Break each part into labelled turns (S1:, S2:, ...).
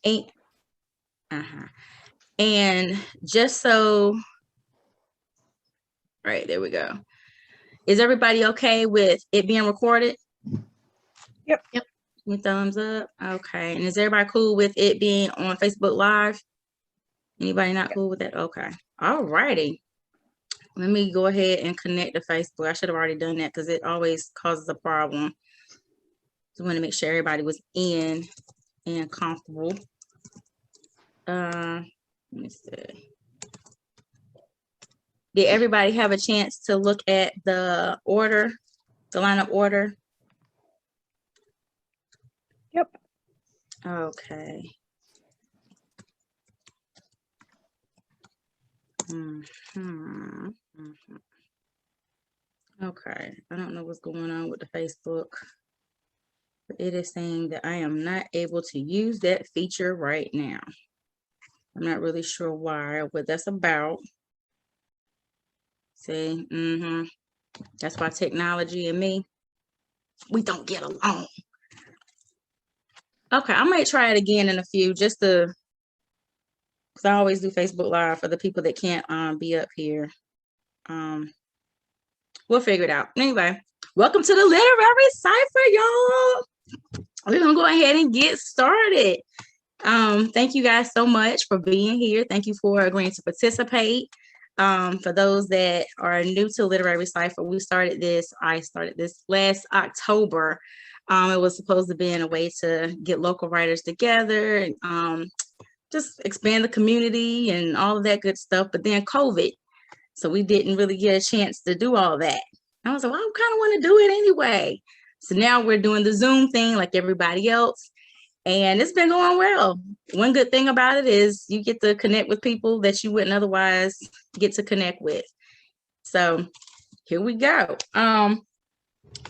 S1: And, and just so, right, there we go. Is everybody okay with it being recorded?
S2: Yep.
S1: Thumbs up. Okay. And is everybody cool with it being on Facebook Live? Anybody not cool with that? Okay. All righty. Let me go ahead and connect to Facebook. I should have already done that because it always causes a problem. So I want to make sure everybody was in and comfortable. Let me see. Did everybody have a chance to look at the order, the lineup order?
S2: Yep.
S1: Okay. Okay. I don't know what's going on with the Facebook, but it is saying that I am not able to use that feature right now. I'm not really sure why, what that's about. See, that's why technology and me, we don't get along. Okay, I might try it again in a few, just to, because I always do Facebook Live for the people that can't be up here. We'll figure it out. Anyway, welcome to the Literary Cypher, y'all. We're gonna go ahead and get started. Thank you guys so much for being here. Thank you for agreeing to participate. For those that are new to Literary Cypher, I started this last October. It was supposed to be in a way to get local writers together, just expand the community and all of that good stuff. But then COVID, so we didn't really get a chance to do all that. I was like, well, I kind of want to do it anyway. So now we're doing the Zoom thing like everybody else. And it's been going well. One good thing about it is you get to connect with people that you wouldn't otherwise get to connect with. So here we go. I'm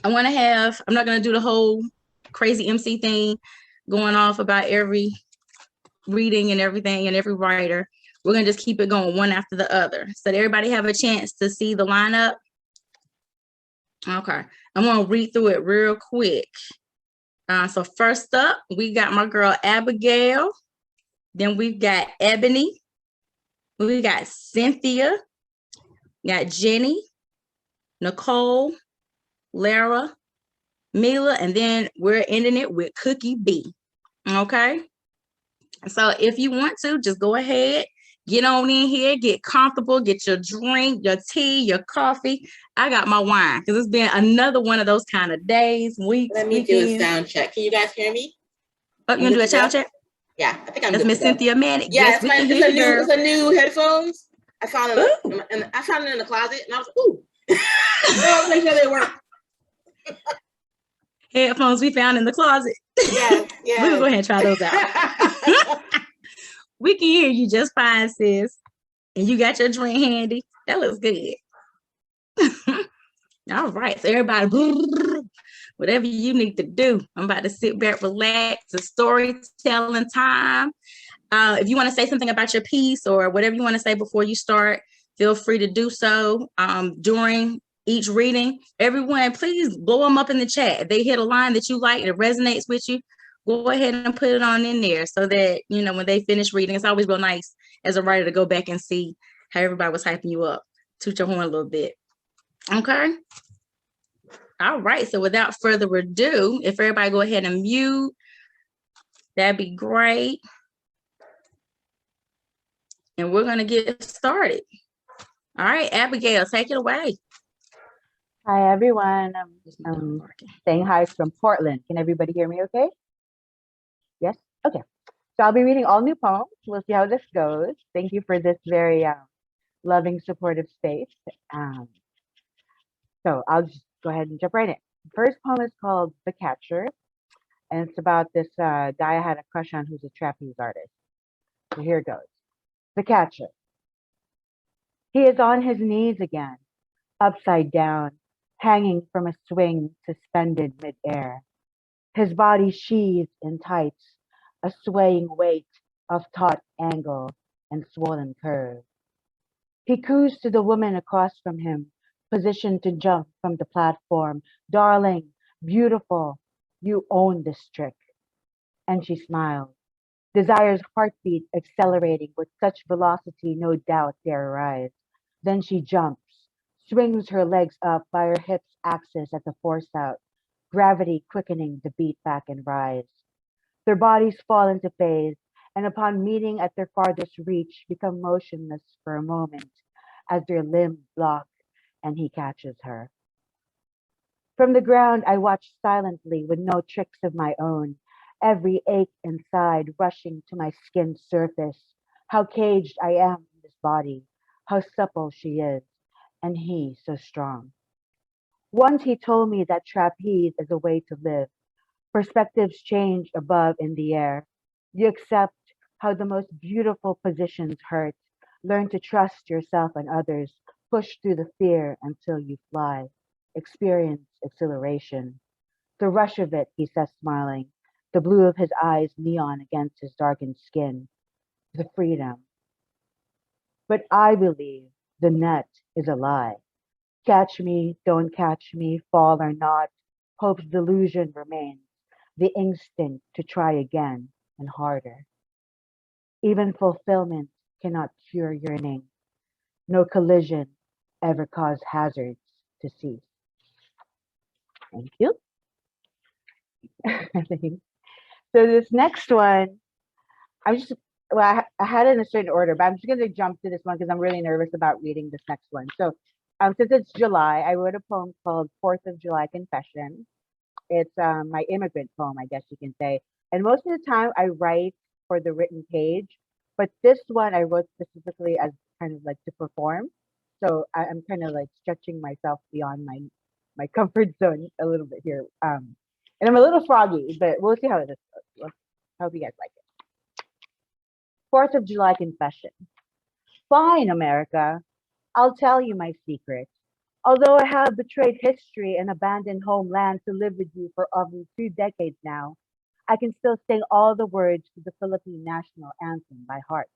S1: not going to do the whole crazy MC thing going off about every reading and everything and every writer. We're going to just keep it going one after the other. So did everybody have a chance to see the lineup? Okay. I'm going to read through it real quick. So first up, we got my girl Abigail. Then we've got Ebony. We got Cynthia. We got Jeni, Nicole, Lara, Mela, and then we're ending it with Cookie B. Okay. So if you want to, just go ahead, get on in here, get comfortable, get your drink, your tea, your coffee. I got my wine because it's been another one of those kind of days, weeks.
S3: Let me do a sound check. Can you guys hear me?
S1: Oh, you gonna do a sound check?
S3: Yeah, I think I'm
S1: That's
S3: good.
S1: Miss Cynthia Manick.
S3: Yeah, it's a new headphones. I found it in the closet, and I was like, ooh. I'll make sure they work.
S1: Headphones we found in the closet.
S3: Yeah.
S1: We're gonna go ahead and try those out. We can hear you just fine, sis. And you got your drink handy. That looks good. All right. So everybody, whatever you need to do. I'm about to sit back, relax. It's storytelling time. If you want to say something about your piece or whatever you want to say before you start, feel free to do so during each reading. Everyone, please blow them up in the chat. If they hit a line that you like, that resonates with you, go ahead and put it on in there so that, when they finish reading, it's always real nice as a writer to go back and see how everybody was hyping you up. Toot your horn a little bit. Okay. All right. So without further ado, if everybody go ahead and mute, that'd be great. And we're going to get started. All right, Abigail, take it away.
S4: Hi, everyone. I'm saying hi from Portland. Can everybody hear me okay? Yes? Okay. So I'll be reading all new poems. We'll see how this goes. Thank you for this very loving, supportive space. So I'll just go ahead and jump right in. The first poem is called The Catcher. And it's about this guy I had a crush on who's a trapeze artist. So here it goes. The Catcher. He is on his knees again, upside down, hanging from a swing suspended midair. His body sheathed in tights, a swaying weight of taut angle and swollen curve. He coos to the woman across from him, positioned to jump from the platform. Darling, beautiful, you own this trick. And she smiles, Desire's heartbeat accelerating with such velocity no doubt dare arise. Then she jumps, swings her legs up by her hips axis at the force out, gravity quickening the beat back and rise. Their bodies fall into phase, and upon meeting at their farthest reach, become motionless for a moment as their limbs lock and he catches her. From the ground, I watch silently with no tricks of my own, every ache inside rushing to my skin's surface. How caged I am in this body, how supple she is, and he so strong. Once he told me that trapeze is a way to live. Perspectives change above in the air. You accept how the most beautiful positions hurt. Learn to trust yourself and others. Push through the fear until you fly. Experience exhilaration. The rush of it, he says, smiling. The blue of his eyes neon against his darkened skin. The freedom. But I believe the net is a lie. Catch me, don't catch me, fall or not. Hope's delusion remains. The instinct to try again and harder. Even fulfillment cannot cure yearning. No collision ever caused hazards to cease. Thank you. So this next one, I'm just well, I had it in a certain order, but I'm just going to jump to this one because I'm really nervous about reading this next one. So, since it's July, I wrote a poem called Fourth of July Confession. It's my immigrant poem, I guess you can say. And most of the time, I write for the written page, but this one I wrote specifically as kind of like to perform. So I'm kind of like stretching myself beyond my comfort zone a little bit here. And I'm a little froggy, but we'll see how this goes. I hope you guys like it. Fourth of July confession. Fine, America. I'll tell you my secret. Although I have betrayed history and abandoned homeland to live with you for over 2 decades now, I can still sing all the words to the Philippine national anthem by heart.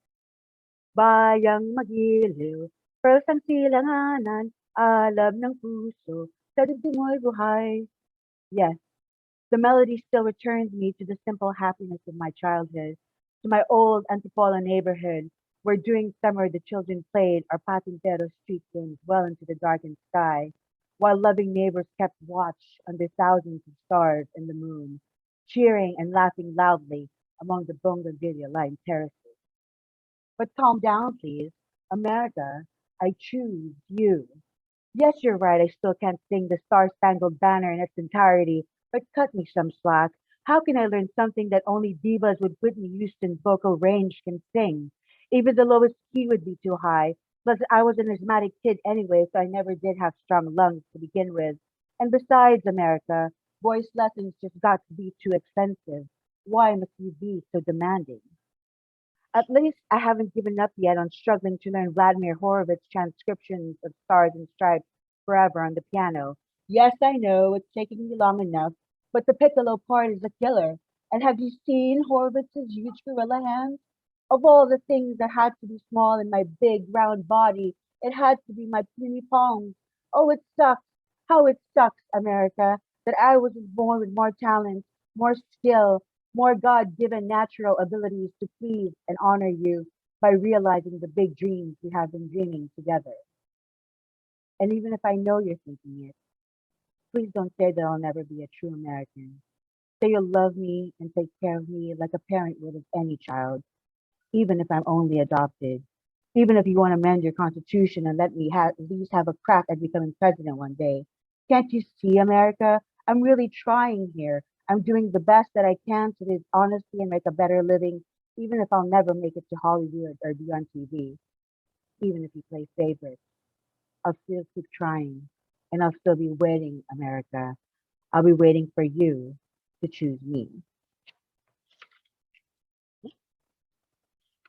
S4: Bayang magiliw, pearls ang silanganan, alab ng puso, sa dibdib mo'y buhay. Yes, the melody still returns me to the simple happiness of my childhood, to my old Antipolo neighborhood, where during summer the children played our patintero street games well into the darkened sky, while loving neighbors kept watch under thousands of stars in the moon, cheering and laughing loudly among the bougainvillea-lined terraces. But calm down, please. America, I choose you. Yes, you're right. I still can't sing the Star Spangled Banner in its entirety, but cut me some slack. How can I learn something that only divas with Whitney Houston's vocal range can sing? Even the lowest key would be too high. Plus, I was an asthmatic kid anyway, so I never did have strong lungs to begin with. And besides, America, voice lessons just got to be too expensive. Why must you be so demanding? At least I haven't given up yet on struggling to learn Vladimir Horowitz's transcriptions of Stars and Stripes Forever on the piano. Yes, I know it's taking me long enough, but the piccolo part is a killer. And have you seen Horowitz's huge gorilla hands? Of all the things that had to be small in my big round body, it had to be my puny palms. Oh, it sucks. How it sucks, America, that I was born with more talent, more skill, more God given natural abilities to please and honor you by realizing the big dreams we have been dreaming together. And even if I know you're thinking it, please don't say that I'll never be a true American. Say you'll love me and take care of me like a parent would of any child, even if I'm only adopted. Even if you want to amend your constitution and let me at least have a crack at becoming president one day. Can't you see, America? I'm really trying here. I'm doing the best that I can to live honestly and make a better living, even if I'll never make it to Hollywood or be on TV. Even if you play favorites, I'll still keep trying, and I'll still be waiting, America. I'll be waiting for you to choose me.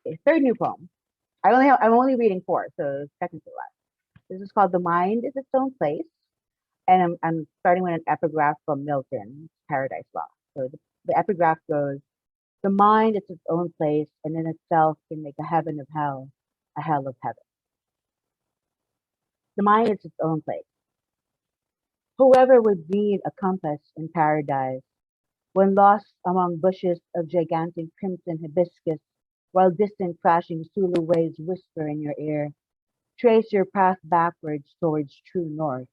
S4: Okay, third new poem. I'm only reading four, so second to last. This is called The Mind is Its Own Place. And I'm starting with an epigraph from Milton's Paradise Lost. So the epigraph goes, the mind is its own place and in itself can make a heaven of hell, a hell of heaven. The mind is its own place. Whoever would need a compass in paradise when lost among bushes of gigantic crimson hibiscus, while distant crashing Sulu waves whisper in your ear, trace your path backwards towards true north.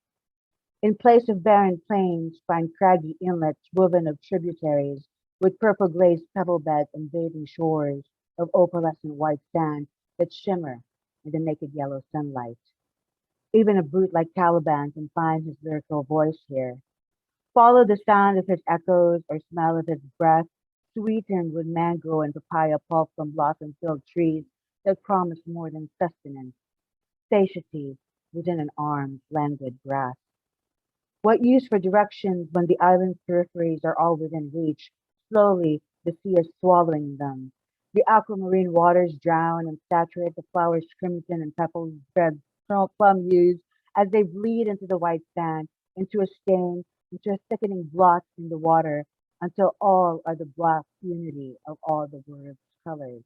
S4: In place of barren plains, find craggy inlets woven of tributaries, with purple glazed pebble beds and bathing shores of opalescent white sand that shimmer in the naked yellow sunlight. Even a brute like Caliban can find his lyrical voice here. Follow the sound of his echoes or smell of his breath, sweetened with mango and papaya pulp from blossom-filled trees that promise more than sustenance, satiety within an arm's languid grasp. What use for directions when the island's peripheries are all within reach? Slowly, the sea is swallowing them. The aquamarine waters drown and saturate the flowers' crimson and petal red plum hues as they bleed into the white sand, into a stain, into a thickening blot in the water, until all are the black unity of all the world's colors.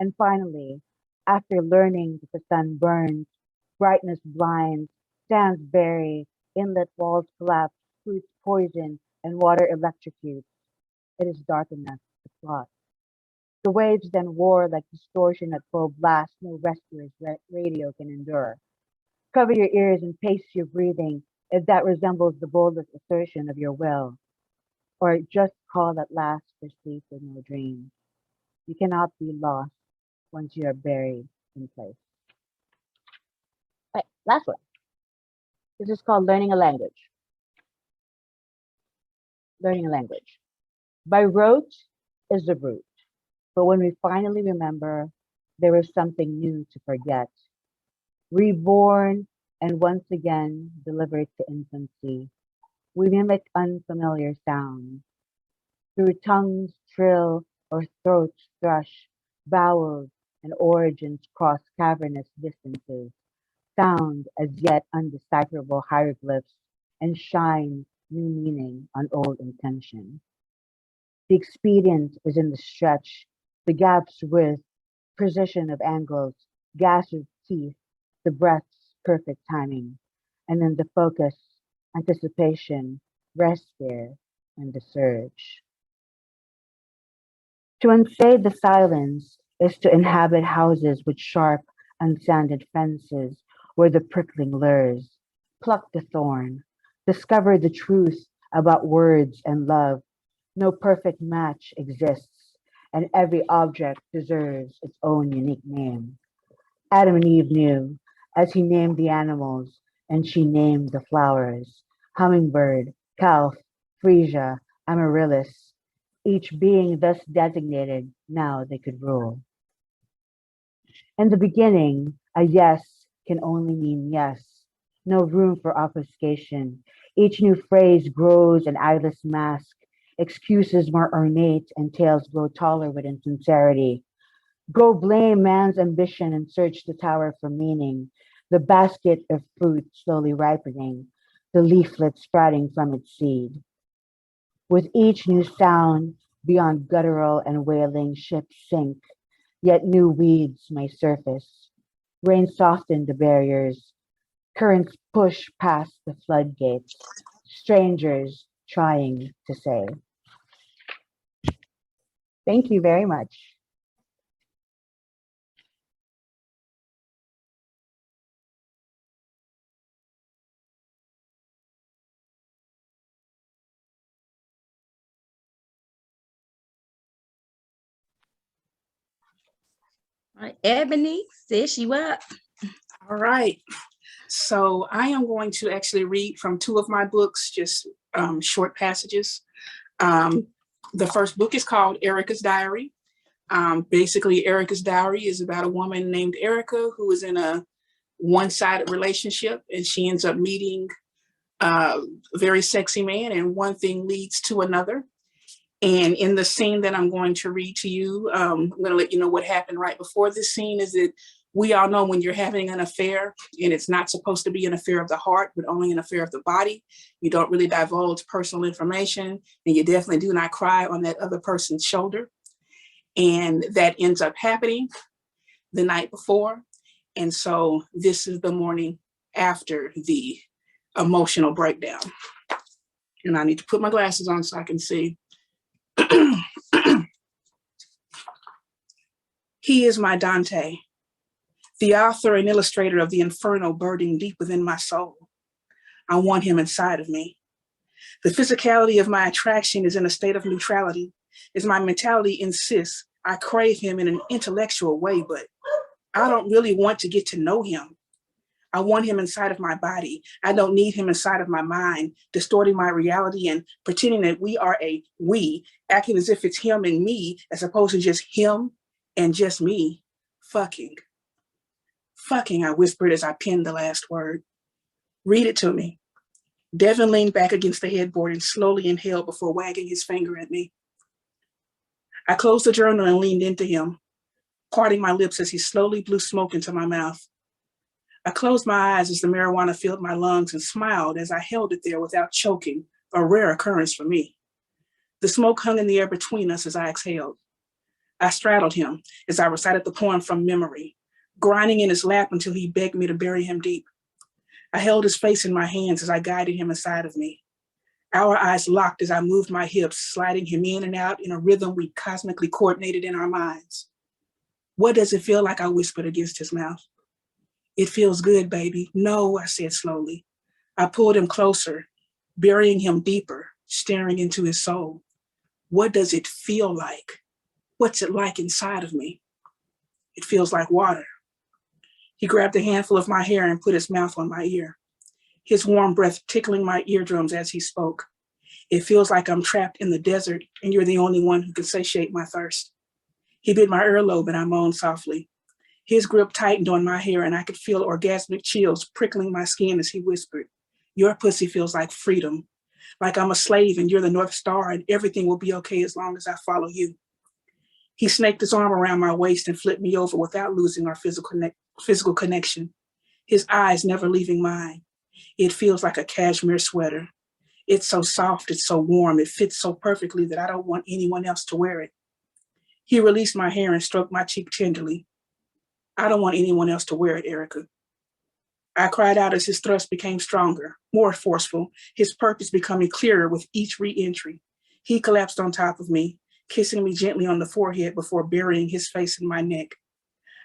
S4: And finally, after learning that the sun burns, brightness blinds, sands bury, inlet walls collapse, fruits poison, and water electrocutes, it is dark enough to plot. The waves then roar like distortion at full blast no rescuer's radio can endure. Cover your ears and pace your breathing if that resembles the boldest assertion of your will, or just call at last for sleep with no dreams. You cannot be lost once you are buried in place. Right, last one. This is called learning a language. Learning a language. By rote is the root, but when we finally remember, there is something new to forget. Reborn and once again delivered to infancy, we mimic unfamiliar sounds. Through tongues trill or throats thrush, vowels and origins cross cavernous distances, sound as yet undecipherable hieroglyphs, and shine new meaning on old intention. The expedient is in the stretch, the gaps with precision of angles, gas of teeth, the breath's perfect timing, and then the focus, anticipation, rest there, and the surge. To unsay the silence is to inhabit houses with sharp, unsanded fences where the prickling lures. Pluck the thorn, discover the truth about words and love. No perfect match exists, and every object deserves its own unique name. Adam and Eve knew, as he named the animals, and she named the flowers. Hummingbird, calf, freesia, amaryllis, each being thus designated, now they could rule. In the beginning, a yes can only mean yes. No room for obfuscation. Each new phrase grows an eyeless mask. Excuses more ornate and tales grow taller with insincerity. Go blame man's ambition and search the tower for meaning. The basket of fruit slowly ripening, the leaflet sprouting from its seed. With each new sound, beyond guttural and wailing ships sink, yet new weeds may surface. Rain soften the barriers, currents push past the floodgates, strangers trying to say. Thank you very much.
S1: All right, Ebony, sis, you up?
S5: All right. So I am going to actually read from two of my books, just short passages. The first book is called Erica's Diary. Basically, Erica's Diary is about a woman named Erica who is in a one-sided relationship, and she ends up meeting a very sexy man, and one thing leads to another. And in the scene that I'm going to read to you, I'm going to let you know what happened right before this scene. Is that we all know when you're having an affair, and it's not supposed to be an affair of the heart, but only an affair of the body. You don't really divulge personal information, and you definitely do not cry on that other person's shoulder. And that ends up happening the night before. And so this is the morning after the emotional breakdown. And I need to put my glasses on so I can see. He is my Dante, the author and illustrator of the inferno burning deep within my soul. I want him inside of me. The physicality of my attraction is in a state of neutrality, as my mentality insists I crave him in an intellectual way, but I don't really want to get to know him. I want him inside of my body. I don't need him inside of my mind, distorting my reality and pretending that we are a we, acting as if it's him and me, as opposed to just him and just me. Fucking, I whispered as I penned the last word. Read it to me. Devin leaned back against the headboard and slowly inhaled before wagging his finger at me. I closed the journal and leaned into him, parting my lips as he slowly blew smoke into my mouth. I closed my eyes as the marijuana filled my lungs and smiled as I held it there without choking, a rare occurrence for me. The smoke hung in the air between us as I exhaled. I straddled him as I recited the poem from memory, grinding in his lap until he begged me to bury him deep. I held his face in my hands as I guided him inside of me. Our eyes locked as I moved my hips, sliding him in and out in a rhythm we cosmically coordinated in our minds. What does it feel like? I whispered against his mouth. It feels good, baby. No, I said slowly. I pulled him closer, burying him deeper, staring into his soul. What does it feel like? What's it like inside of me? It feels like water. He grabbed a handful of my hair and put his mouth on my ear, his warm breath tickling my eardrums as he spoke. It feels like I'm trapped in the desert and you're the only one who can satiate my thirst. He bit my earlobe and I moaned softly. His grip tightened on my hair and I could feel orgasmic chills prickling my skin as he whispered, your pussy feels like freedom, like I'm a slave and you're the North Star and everything will be okay as long as I follow you. He snaked his arm around my waist and flipped me over without losing our physical connection, his eyes never leaving mine. It feels like a cashmere sweater. It's so soft, it's so warm, it fits so perfectly that I don't want anyone else to wear it. He released my hair and stroked my cheek tenderly. I don't want anyone else to wear it, Erica. I cried out as his thrust became stronger, more forceful, his purpose becoming clearer with each re-entry. He collapsed on top of me, kissing me gently on the forehead before burying his face in my neck.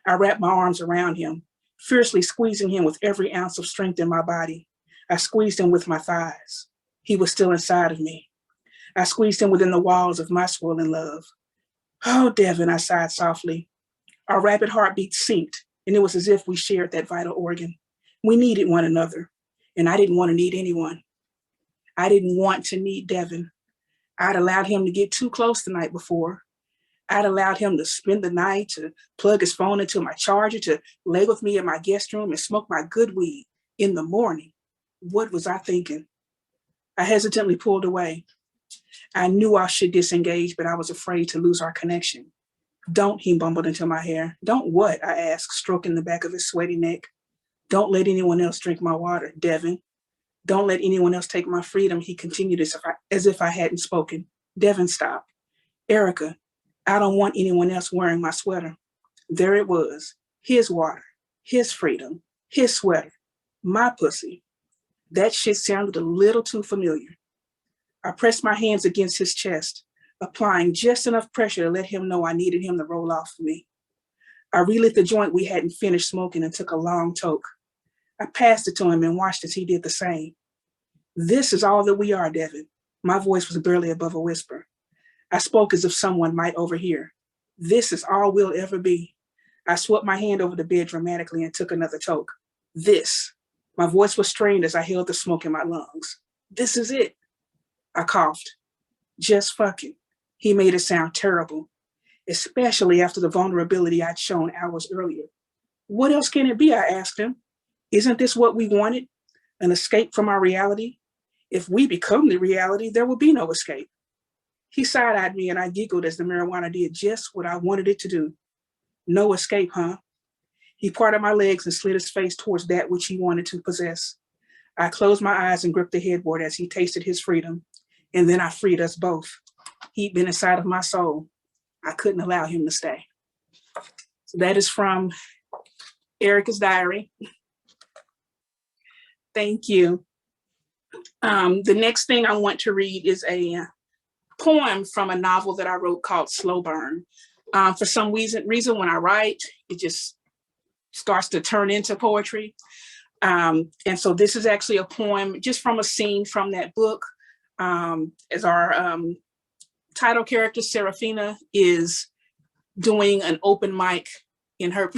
S5: I wrapped my arms around him, fiercely squeezing him with every ounce of strength in my body. I squeezed him with my thighs. He was still inside of me. I squeezed him within the walls of my swirling love. Oh, Devin, I sighed softly. Our rapid heartbeats synced, and it was as if we shared that vital organ. We needed one another, and I didn't want to need anyone. I didn't want to need Devin. I'd allowed him to get too close the night before. I'd allowed him to spend the night, to plug his phone into my charger, to lay with me in my guest room and smoke my good weed in the morning. What was I thinking? I hesitantly pulled away. I knew I should disengage, but I was afraid to lose our connection. Don't, he mumbled into my hair. Don't what? I asked, stroking the back of his sweaty neck. Don't let anyone else drink my water, Devin. Don't let anyone else take my freedom, he continued as if I hadn't spoken. Devin, stop. Erica, I don't want anyone else wearing my sweater. There it was, his water, his freedom, his sweater, my pussy. That shit sounded a little too familiar. I pressed my hands against his chest, applying just enough pressure to let him know I needed him to roll off of me. I relit the joint we hadn't finished smoking and took a long toke. I passed it to him and watched as he did the same. This is all that we are, Devin. My voice was barely above a whisper. I spoke as if someone might overhear. This is all we'll ever be. I swept my hand over the bed dramatically and took another toke. This. My voice was strained as I held the smoke in my lungs. This is it. I coughed. Just fucking. He made it sound terrible, especially after the vulnerability I'd shown hours earlier. What else can it be? I asked him. Isn't this what we wanted? An escape from our reality? If we become the reality, there will be no escape. He side-eyed me and I giggled as the marijuana did just what I wanted it to do. No escape, huh? He parted my legs and slid his face towards that which he wanted to possess. I closed my eyes and gripped the headboard as he tasted his freedom. And then I freed us both. He'd been inside of my soul. I couldn't allow him to stay. So that is from Erica's diary. Thank you. The next thing I want to read is a poem from a novel that I wrote called Slow Burn. For some reason when I write, it just starts to turn into poetry. And so this is actually a poem just from a scene from that book. As our title character, Serafina, is doing an open mic in her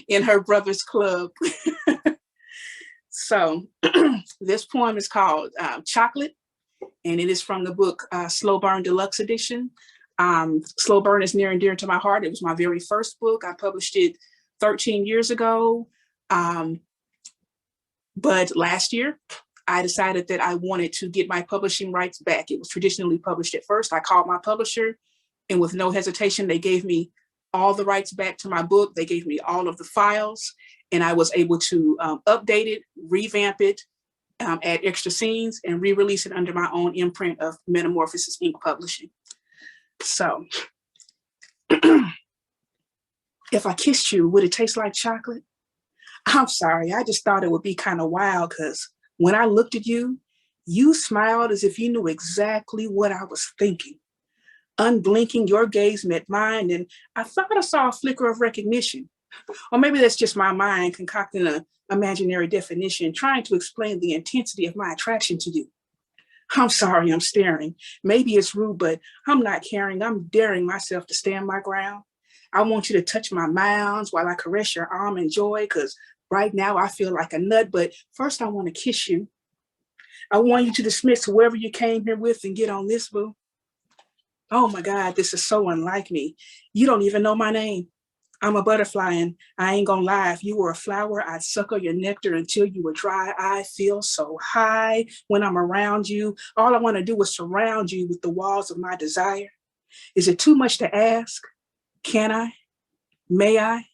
S5: in her brother's club. So this poem is called Chocolate, and it is from the book Slow Burn Deluxe Edition. Slow Burn is near and dear to my heart. It was my very first book. I published it 13 years ago. But last year, I decided that I wanted to get my publishing rights back. It was traditionally published at first. I called my publisher, and with no hesitation, they gave me all the rights back to my book. They gave me all of the files, and I was able to update it, revamp it, add extra scenes, and re-release it under my own imprint of Metamorphosis Inc. Publishing. So, if I kissed you, would it taste like chocolate? I'm sorry, I just thought it would be kind of wild because when I looked at you, you smiled as if you knew exactly what I was thinking. Unblinking, your gaze met mine, and I thought I saw a flicker of recognition. Or maybe that's just my mind concocting an imaginary definition, trying to explain the intensity of my attraction to you. I'm sorry, I'm staring. Maybe it's rude, but I'm not caring. I'm daring myself to stand my ground. I want you to touch my mounds while I caress your arm in joy, because right now I feel like a nut, but first I want to kiss you. I want you to dismiss whoever you came here with and get on this, boo. Oh my God, this is so unlike me. You don't even know my name. I'm a butterfly, and I ain't gonna lie, if you were a flower, I'd suckle your nectar until you were dry. I feel so high when I'm around you. All I wanna do is surround you with the walls of my desire. Is it too much to ask? Can I? May I?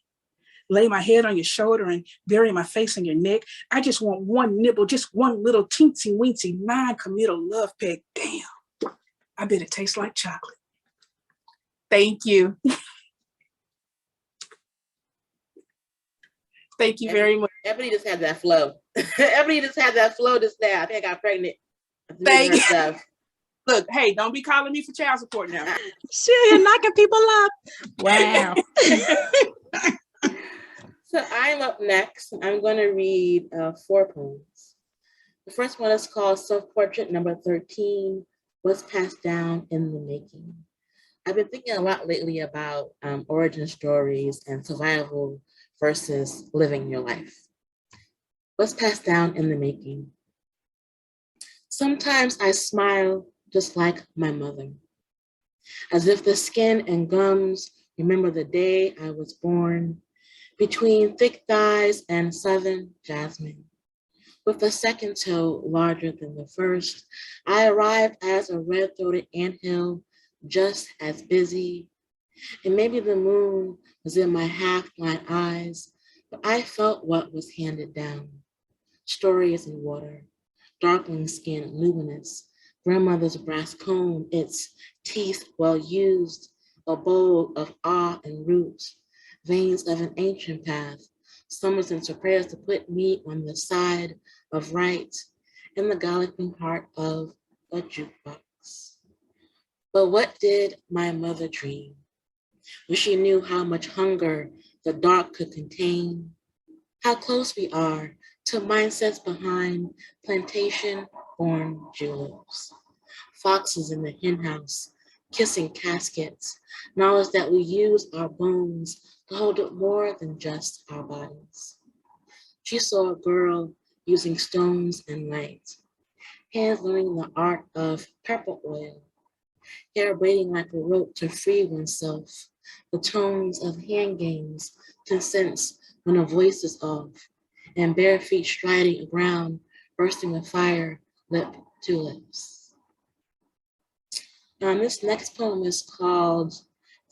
S5: Lay my head on your shoulder and bury my face in your neck. I just want one nibble, just one little teensy weensy non-committal love peck. Damn, I bet it tastes like chocolate. Thank you. Thank you very much.
S3: Ebony just had that flow. Ebony just had that flow just now. I think I got pregnant.
S5: Thank you. Look, hey, don't be calling me for child support now.
S1: Sure, you're knocking people up. Wow.
S3: So I'm up next. I'm going to read 4 poems. The first one is called Self-Portrait Number 13, What's Passed Down in the Making. I've been thinking a lot lately about origin stories and survival versus living your life. What's passed down in the making? Sometimes I smile just like my mother, as if the skin and gums remember the day I was born, between thick thighs and southern jasmine. With the second toe larger than the first, I arrived as a red-throated anthill, just as busy. And maybe the moon was in my half-blind eyes, but I felt what was handed down. Stories in water, darkling skin luminous, grandmother's brass comb, its teeth well used, a bowl of awe and roots, veins of an ancient path, summers into prayers to put me on the side of right, in the galloping heart of a jukebox. But what did my mother dream? When she knew how much hunger the dark could contain, how close we are to mindsets behind plantation-born jewels, foxes in the henhouse, kissing caskets, knowledge that we use our bones to hold up more than just our bodies. She saw a girl using stones and light, hands learning the art of purple oil, hair braiding like a rope to free oneself, the tones of hand games to sense when a voice is off, and bare feet striding ground, bursting with fire, lip to lips. This next poem is called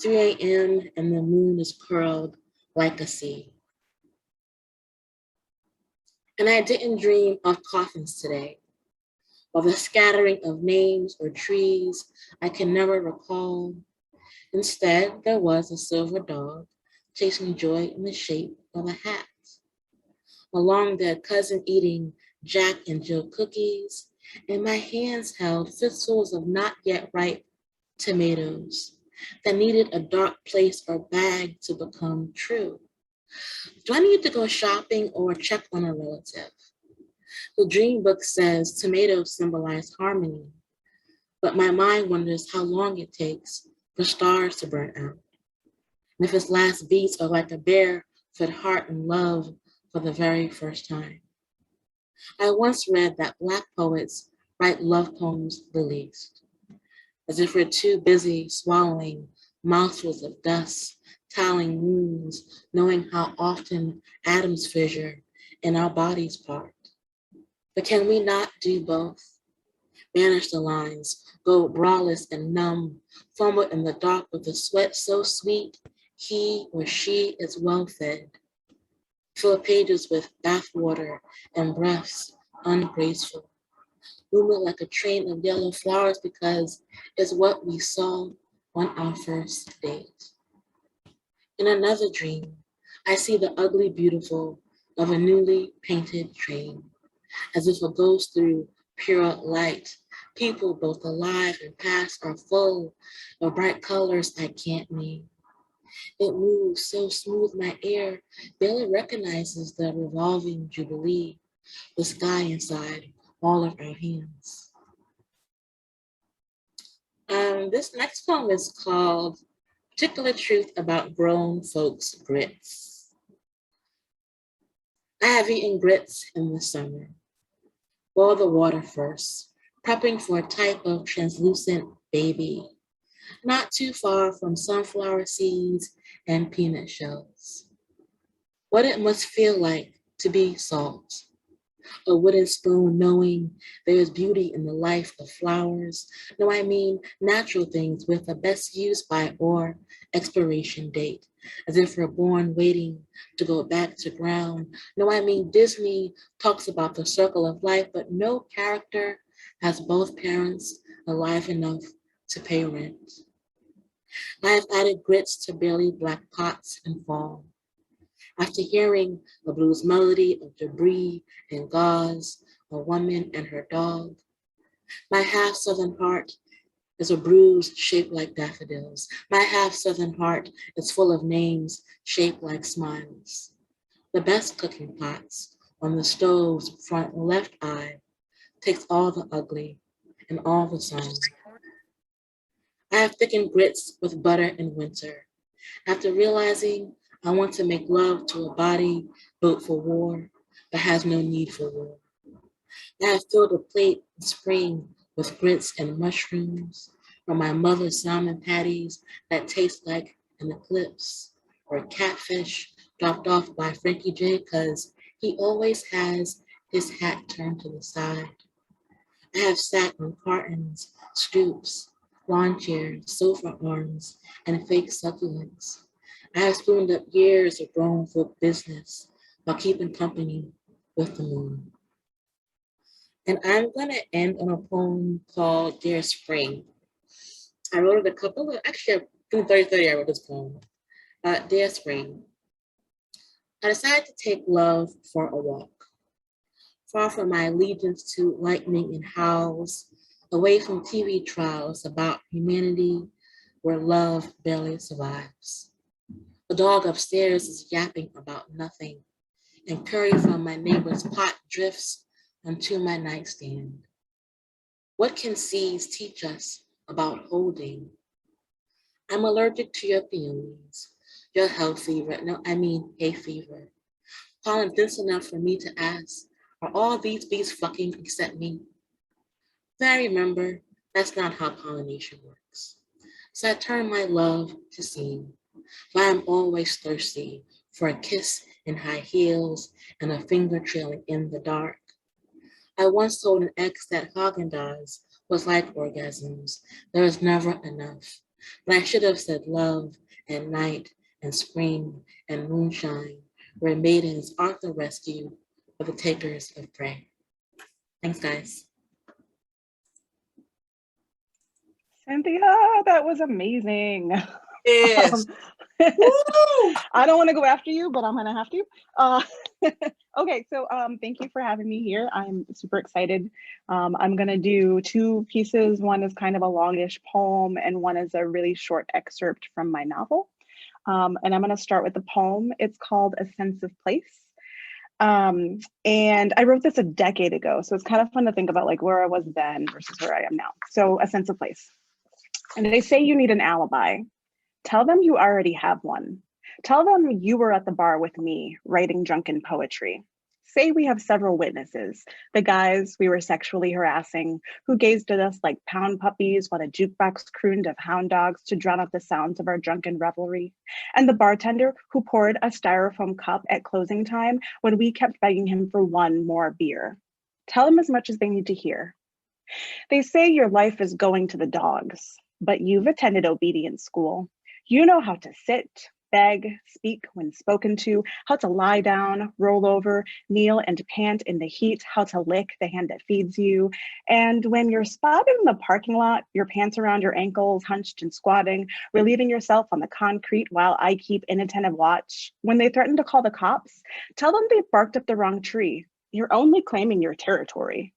S3: 3 a.m. and the moon is curled like a sea. And I didn't dream of coffins today, or the scattering of names or trees I can never recall. Instead, there was a silver dog chasing joy in the shape of a hat. Along their cousin eating Jack and Jill cookies and my hands held fistfuls of not yet ripe tomatoes that needed a dark place or bag to become true. Do I need to go shopping or check on a relative? The dream book says tomatoes symbolize harmony, but my mind wonders how long it takes for stars to burn out. And if its last beats are like a barefoot heart in love for the very first time. I once read that Black poets write love poems the least, as if we're too busy swallowing mouthfuls of dust, tallying wounds, knowing how often atoms fissure and our bodies part. But can we not do both? Banish the lines, go braless and numb, fumble in the dark with a sweat so sweet, he or she is well fed. Fill pages with bathwater and breaths ungraceful. Movement like a train of yellow flowers because it's what we saw on our first date. In another dream, I see the ugly beautiful of a newly painted train, as if it goes through pure light. People both alive and past are full of bright colors I can't name. It moves so smooth my ear barely recognizes the revolving jubilee, the sky inside all of our hands. This next poem is called Particular Truth About Grown Folks' Grits. I have eaten grits in the summer. Boil the water first, prepping for a type of translucent baby, not too far from sunflower seeds and peanut shells. What it must feel like to be salt, a wooden spoon knowing there is beauty in the life of flowers. No, I mean natural things with a best use by or expiration date, as if we're born waiting to go back to ground. No, I mean Disney talks about the circle of life, but no character has both parents alive enough to pay rent. I have added grits to barely black pots and fall. After hearing a blues melody of debris and gauze, a woman and her dog, my half southern heart is a bruise shaped like daffodils. My half southern heart is full of names shaped like smiles. The best cooking pots on the stove's front left eye takes all the ugly and all the sun. I have thickened grits with butter in winter. After realizing I want to make love to a body built for war, but has no need for war. I have filled a plate in spring with grits and mushrooms, or my mother's salmon patties that taste like an eclipse, or catfish dropped off by Frankie J because he always has his hat turned to the side. I have sat on cartons, stoops, lawn chairs, sofa arms, and fake succulents. I have spooned up years of grown folk business while keeping company with the moon. And I'm gonna end on a poem called Dear Spring. I wrote it in 30 I wrote this poem. Dear Spring, I decided to take love for a walk. Far from my allegiance to lightning and howls, away from TV trials about humanity where love barely survives. The dog upstairs is yapping about nothing, and curry from my neighbor's pot drifts onto my nightstand. What can seas teach us about holding? I'm allergic to your feelings, your health fever, no, I mean hay fever. Pollen dense enough for me to ask, are all these bees fucking except me? Then I remember that's not how pollination works. So I turn my love to sing. For I am always thirsty for a kiss in high heels and a finger trailing in the dark. I once told an ex that Haagen-Dazs was like orgasms. There is never enough. But I should have said love and night and spring and moonshine, where maidens aren't the rescue, but the takers of prey. Thanks, guys.
S2: Cynthia, that was amazing.
S5: Yes. Woo!
S2: I don't want to go after you, but I'm gonna have to. Okay, so thank you for having me here. I'm super excited. I'm gonna do two pieces. One is kind of a longish poem, and one is a really short excerpt from my novel. And I'm gonna start with the poem. It's called A Sense of Place. And I wrote this a decade ago, so it's kind of fun to think about like where I was then versus where I am now. So, A Sense of Place. And they say you need an alibi. Tell them you already have one. Tell them you were at the bar with me, writing drunken poetry. Say we have several witnesses, the guys we were sexually harassing, who gazed at us like pound puppies while the jukebox crooned of hound dogs to drown out the sounds of our drunken revelry, and the bartender who poured a styrofoam cup at closing time when we kept begging him for one more beer. Tell them as much as they need to hear. They say your life is going to the dogs, but you've attended obedience school. You know how to sit, beg, speak when spoken to, how to lie down, roll over, kneel and pant in the heat, how to lick the hand that feeds you. And when you're spotted in the parking lot, your pants around your ankles, hunched and squatting, relieving yourself on the concrete while I keep inattentive watch, when they threaten to call the cops, tell them they barked up the wrong tree. You're only claiming your territory.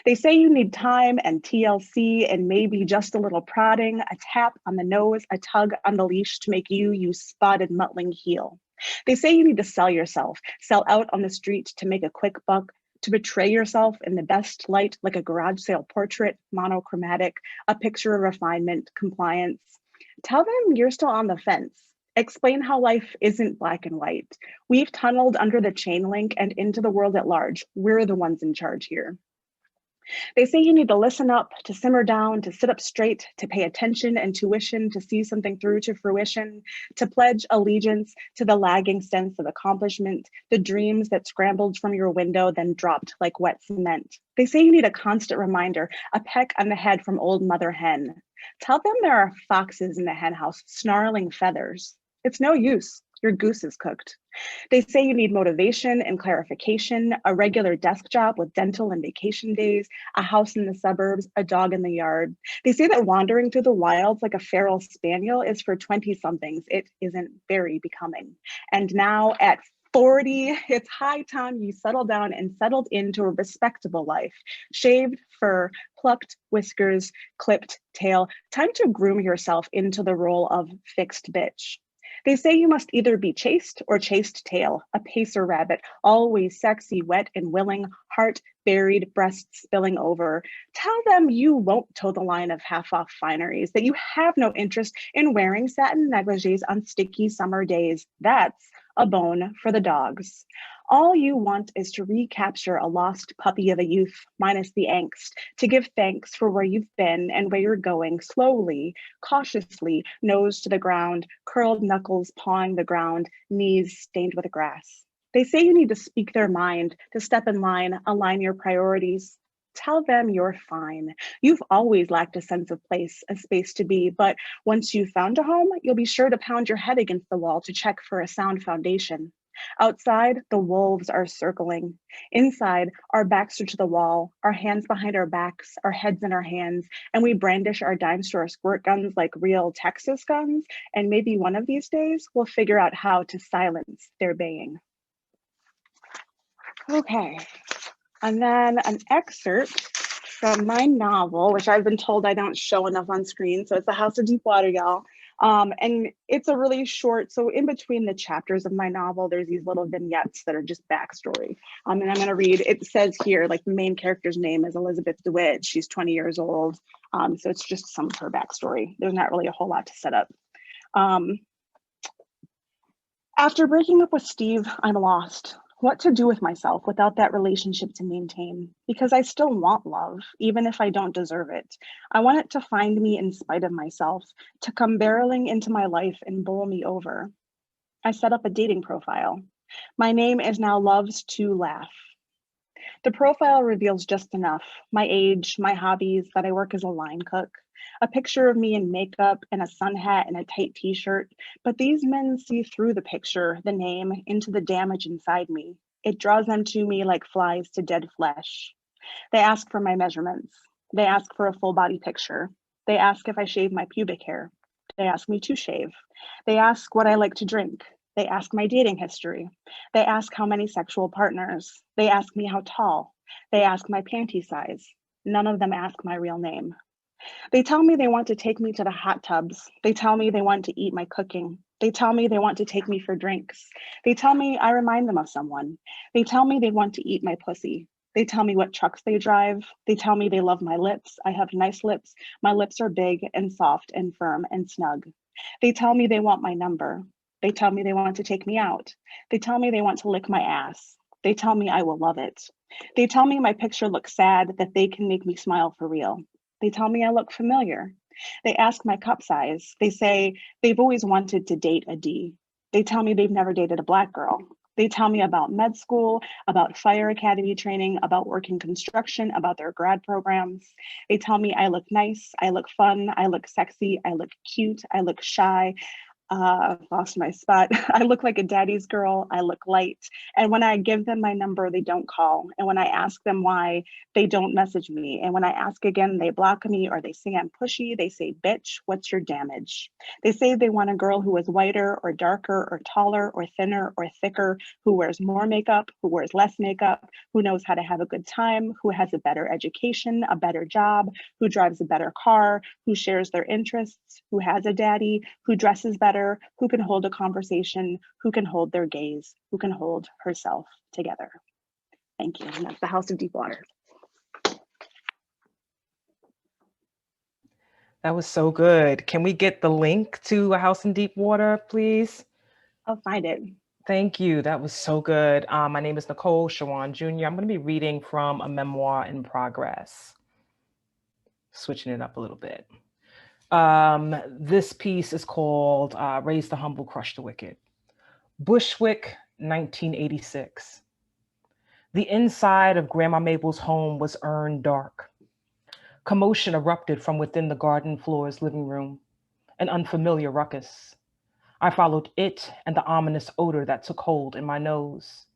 S2: They say you need time and TLC and maybe just a little prodding, a tap on the nose, a tug on the leash to make you spotted muttling heel. They say you need to sell yourself, sell out on the street to make a quick buck, to betray yourself in the best light like a garage sale portrait, monochromatic, a picture of refinement, compliance. Tell them you're still on the fence. Explain how life isn't black and white. We've tunneled under the chain link and into the world at large. We're the ones in charge here. They say you need to listen up, to simmer down, to sit up straight, to pay attention and tuition, to see something through to fruition, to pledge allegiance to the lagging sense of accomplishment, the dreams that scrambled from your window, then dropped like wet cement. They say you need a constant reminder, a peck on the head from old Mother Hen. Tell them there are foxes in the hen house, snarling feathers. It's no use. Your goose is cooked. They say you need motivation and clarification, a regular desk job with dental and vacation days, a house in the suburbs, a dog in the yard. They say that wandering through the wilds like a feral spaniel is for 20-somethings. It isn't very becoming. And now at 40, it's high time you settle down and settled into a respectable life. Shaved fur, plucked whiskers, clipped tail. Time to groom yourself into the role of fixed bitch. They say you must either be chaste or chased tail, a pacer rabbit, always sexy, wet and willing, heart buried, breasts spilling over. Tell them you won't toe the line of half-off fineries, that you have no interest in wearing satin negligees on sticky summer days. That's a bone for the dogs. All you want is to recapture a lost puppy of a youth, minus the angst, to give thanks for where you've been and where you're going, slowly, cautiously, nose to the ground, curled knuckles pawing the ground, knees stained with grass. They say you need to speak their mind, to step in line, align your priorities. Tell them you're fine. You've always lacked a sense of place, a space to be, but once you've found a home, you'll be sure to pound your head against the wall to check for a sound foundation. Outside, the wolves are circling. Inside, our backs are to the wall, our hands behind our backs, our heads in our hands, and we brandish our dime store squirt guns like real Texas guns, and maybe one of these days, we'll figure out how to silence their baying. Okay, and then an excerpt from my novel, which I've been told I don't show enough on screen, so it's The House of Deep Water, y'all. And it's a really short, so in between the chapters of my novel, there's these little vignettes that are just backstory. And I'm gonna read, it says here, like the main character's name is Elizabeth DeWitt. She's 20 years old. So it's just some of her backstory. There's not really a whole lot to set up. After breaking up with Steve, I'm lost. What to do with myself without that relationship to maintain? Because I still want love, even if I don't deserve it. I want it to find me in spite of myself, to come barreling into my life and bowl me over. I set up a dating profile. My name is now Loves to Laugh. The profile reveals just enough: my age, my hobbies, that I work as a line cook, a picture of me in makeup and a sun hat and a tight t-shirt. But these men see through the picture, the name, into the damage inside me. It draws them to me like flies to dead flesh. They ask for my measurements. They ask for a full body picture. They ask if I shave my pubic hair. They ask me to shave. They ask what I like to drink. They ask my dating history. They ask how many sexual partners. They ask me how tall. They ask my panty size. None of them ask my real name. They tell me they want to take me to the hot tubs. They tell me they want to eat my cooking. They tell me they want to take me for drinks. They tell me I remind them of someone. They tell me they want to eat my pussy. They tell me what trucks they drive. They tell me they love my lips. I have nice lips. My lips are big and soft and firm and snug. They tell me they want my number. They tell me they want to take me out. They tell me they want to lick my ass. They tell me I will love it. They tell me my picture looks sad, that they can make me smile for real. They tell me I look familiar. They ask my cup size. They say they've always wanted to date a D. They tell me they've never dated a Black girl. They tell me about med school, about fire academy training, about working construction, about their grad programs. They tell me I look nice, I look fun, I look sexy, I look cute, I look shy. Lost my spot. I look like a daddy's girl. I look light. And when I give them my number, they don't call. And when I ask them why, they don't message me. And when I ask again, they block me, or they say I'm pushy. They say, bitch, what's your damage? They say they want a girl who is whiter or darker or taller or thinner or thicker, who wears more makeup, who wears less makeup, who knows how to have a good time, who has a better education, a better job, who drives a better car, who shares their interests, who has a daddy, who dresses better, who can hold a conversation, who can hold their gaze, who can hold herself together. Thank you. And that's The House of Deep Water.
S6: That was so good. Can we get the link to A House in Deep Water, please?
S2: I'll find it.
S6: Thank you. That was so good. My name is Nicole, Shawan Jr. I'm going to be reading from a memoir in progress. Switching it up a little bit. This piece is called Raise the Humble, Crush the Wicked. Bushwick, 1986. The inside of Grandma Mabel's home was urn dark. Commotion erupted from within the garden floor's living room, an unfamiliar ruckus. I followed it and the ominous odor that took hold in my nose.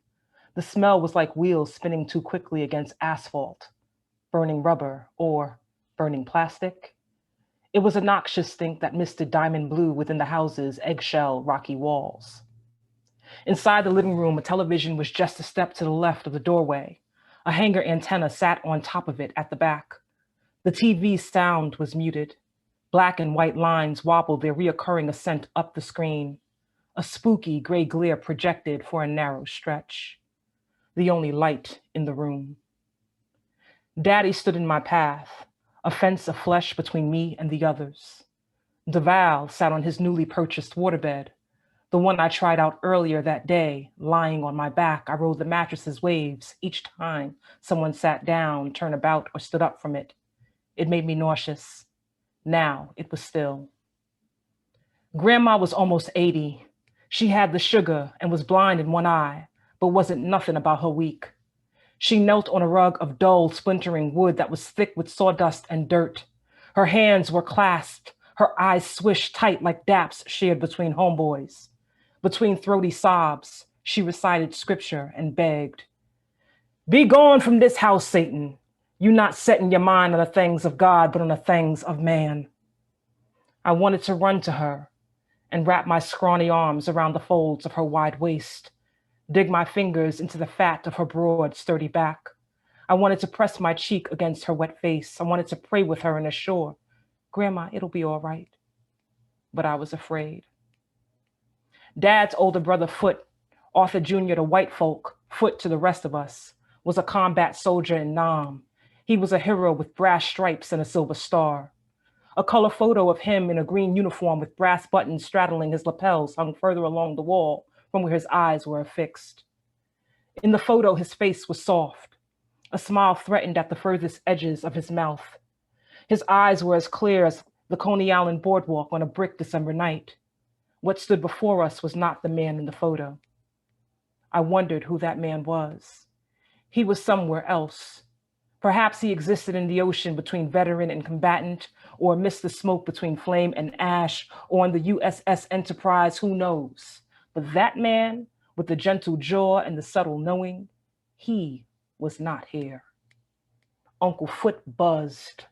S6: The smell was like wheels spinning too quickly against asphalt, burning rubber, or burning plastic. It was a noxious stink that misted diamond blue within the house's eggshell, rocky walls. Inside the living room, a television was just a step to the left of the doorway. A hanger antenna sat on top of it at the back. The TV's sound was muted. Black and white lines wobbled their reoccurring ascent up the screen. A spooky gray glare projected for a narrow stretch. The only light in the room. Daddy stood in my path, a fence of flesh between me and the others. Duval sat on his newly purchased waterbed, the one I tried out earlier that day. Lying on my back, I rode the mattress's waves each time someone sat down, turned about, or stood up from it. It made me nauseous. Now it was still. Grandma was almost 80. She had the sugar and was blind in one eye, but wasn't nothing about her week. She knelt on a rug of dull, splintering wood that was thick with sawdust and dirt. Her hands were clasped, her eyes swished tight like daps shared between homeboys. Between throaty sobs, she recited scripture and begged, "Be gone from this house, Satan. You not setting your mind on the things of God, but on the things of man." I wanted to run to her and wrap my scrawny arms around the folds of her wide waist, dig my fingers into the fat of her broad, sturdy back. I wanted to press my cheek against her wet face. I wanted to pray with her and assure, "Grandma, it'll be all right." But I was afraid. Dad's older brother, Foot, Arthur Jr. to white folk, Foot to the rest of us, was a combat soldier in Nam. He was a hero with brass stripes and a silver star. A color photo of him in a green uniform with brass buttons straddling his lapels hung further along the wall from where his eyes were affixed. In the photo, his face was soft. A smile threatened at the furthest edges of his mouth. His eyes were as clear as the Coney Island boardwalk on a brick December night. What stood before us was not the man in the photo. I wondered who that man was. He was somewhere else. Perhaps he existed in the ocean between veteran and combatant, or amidst the smoke between flame and ash, or on the USS Enterprise, who knows? But that man, with the gentle jaw and the subtle knowing, he was not here. Uncle Foot buzzed.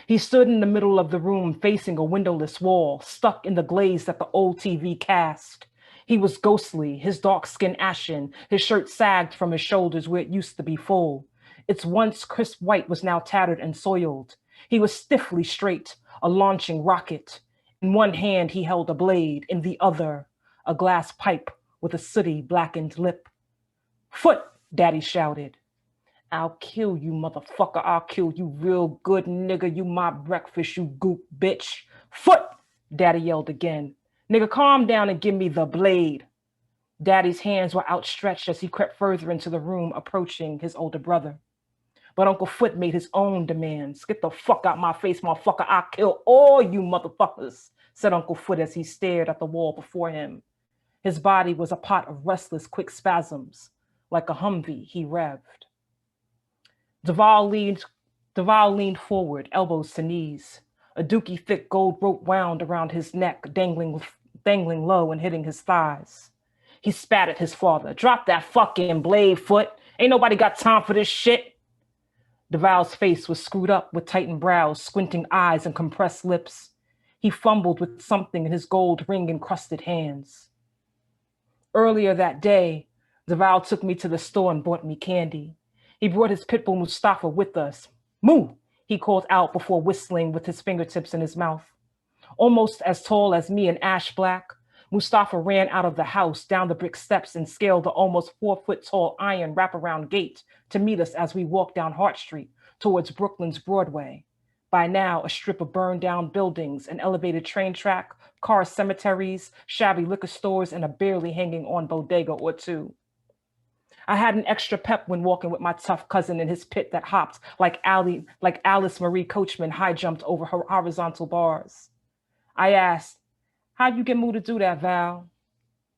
S6: He stood in the middle of the room facing a windowless wall, stuck in the glaze that the old TV cast. He was ghostly, his dark skin ashen, his shirt sagged from his shoulders where it used to be full. Its once crisp white was now tattered and soiled. He was stiffly straight, a launching rocket. In one hand he held a blade, in the other, a glass pipe with a sooty blackened lip. "Foot," Daddy shouted. "I'll kill you, motherfucker. I'll kill you real good, nigga. You my breakfast, you goop bitch. Foot," Daddy yelled again. "Nigga, calm down and give me the blade." Daddy's hands were outstretched as he crept further into the room, approaching his older brother. But Uncle Foot made his own demands. "Get the fuck out my face, motherfucker. I'll kill all you motherfuckers," said Uncle Foot as he stared at the wall before him. His body was a pot of restless, quick spasms. Like a Humvee, he revved. Duval leaned forward, elbows to knees. A dookie thick gold rope wound around his neck, dangling low and hitting his thighs. He spat at his father. "Drop that fucking blade, Foot. Ain't nobody got time for this shit." Duval's face was screwed up with tightened brows, squinting eyes, and compressed lips. He fumbled with something in his gold ring-encrusted hands. Earlier that day, Duval took me to the store and bought me candy. He brought his pit bull Mustafa with us. "Moo," he called out before whistling with his fingertips in his mouth. Almost as tall as me in ash black, Mustafa ran out of the house, down the brick steps, and scaled the almost 4-foot-tall iron wraparound gate to meet us as we walked down Hart Street towards Brooklyn's Broadway. By now, a strip of burned down buildings, an elevated train track, car cemeteries, shabby liquor stores, and a barely hanging on bodega or two. I had an extra pep when walking with my tough cousin in his pit that hopped like Alice Marie Coachman high jumped over her horizontal bars. I asked, "How'd you get Moo to do that, Val?"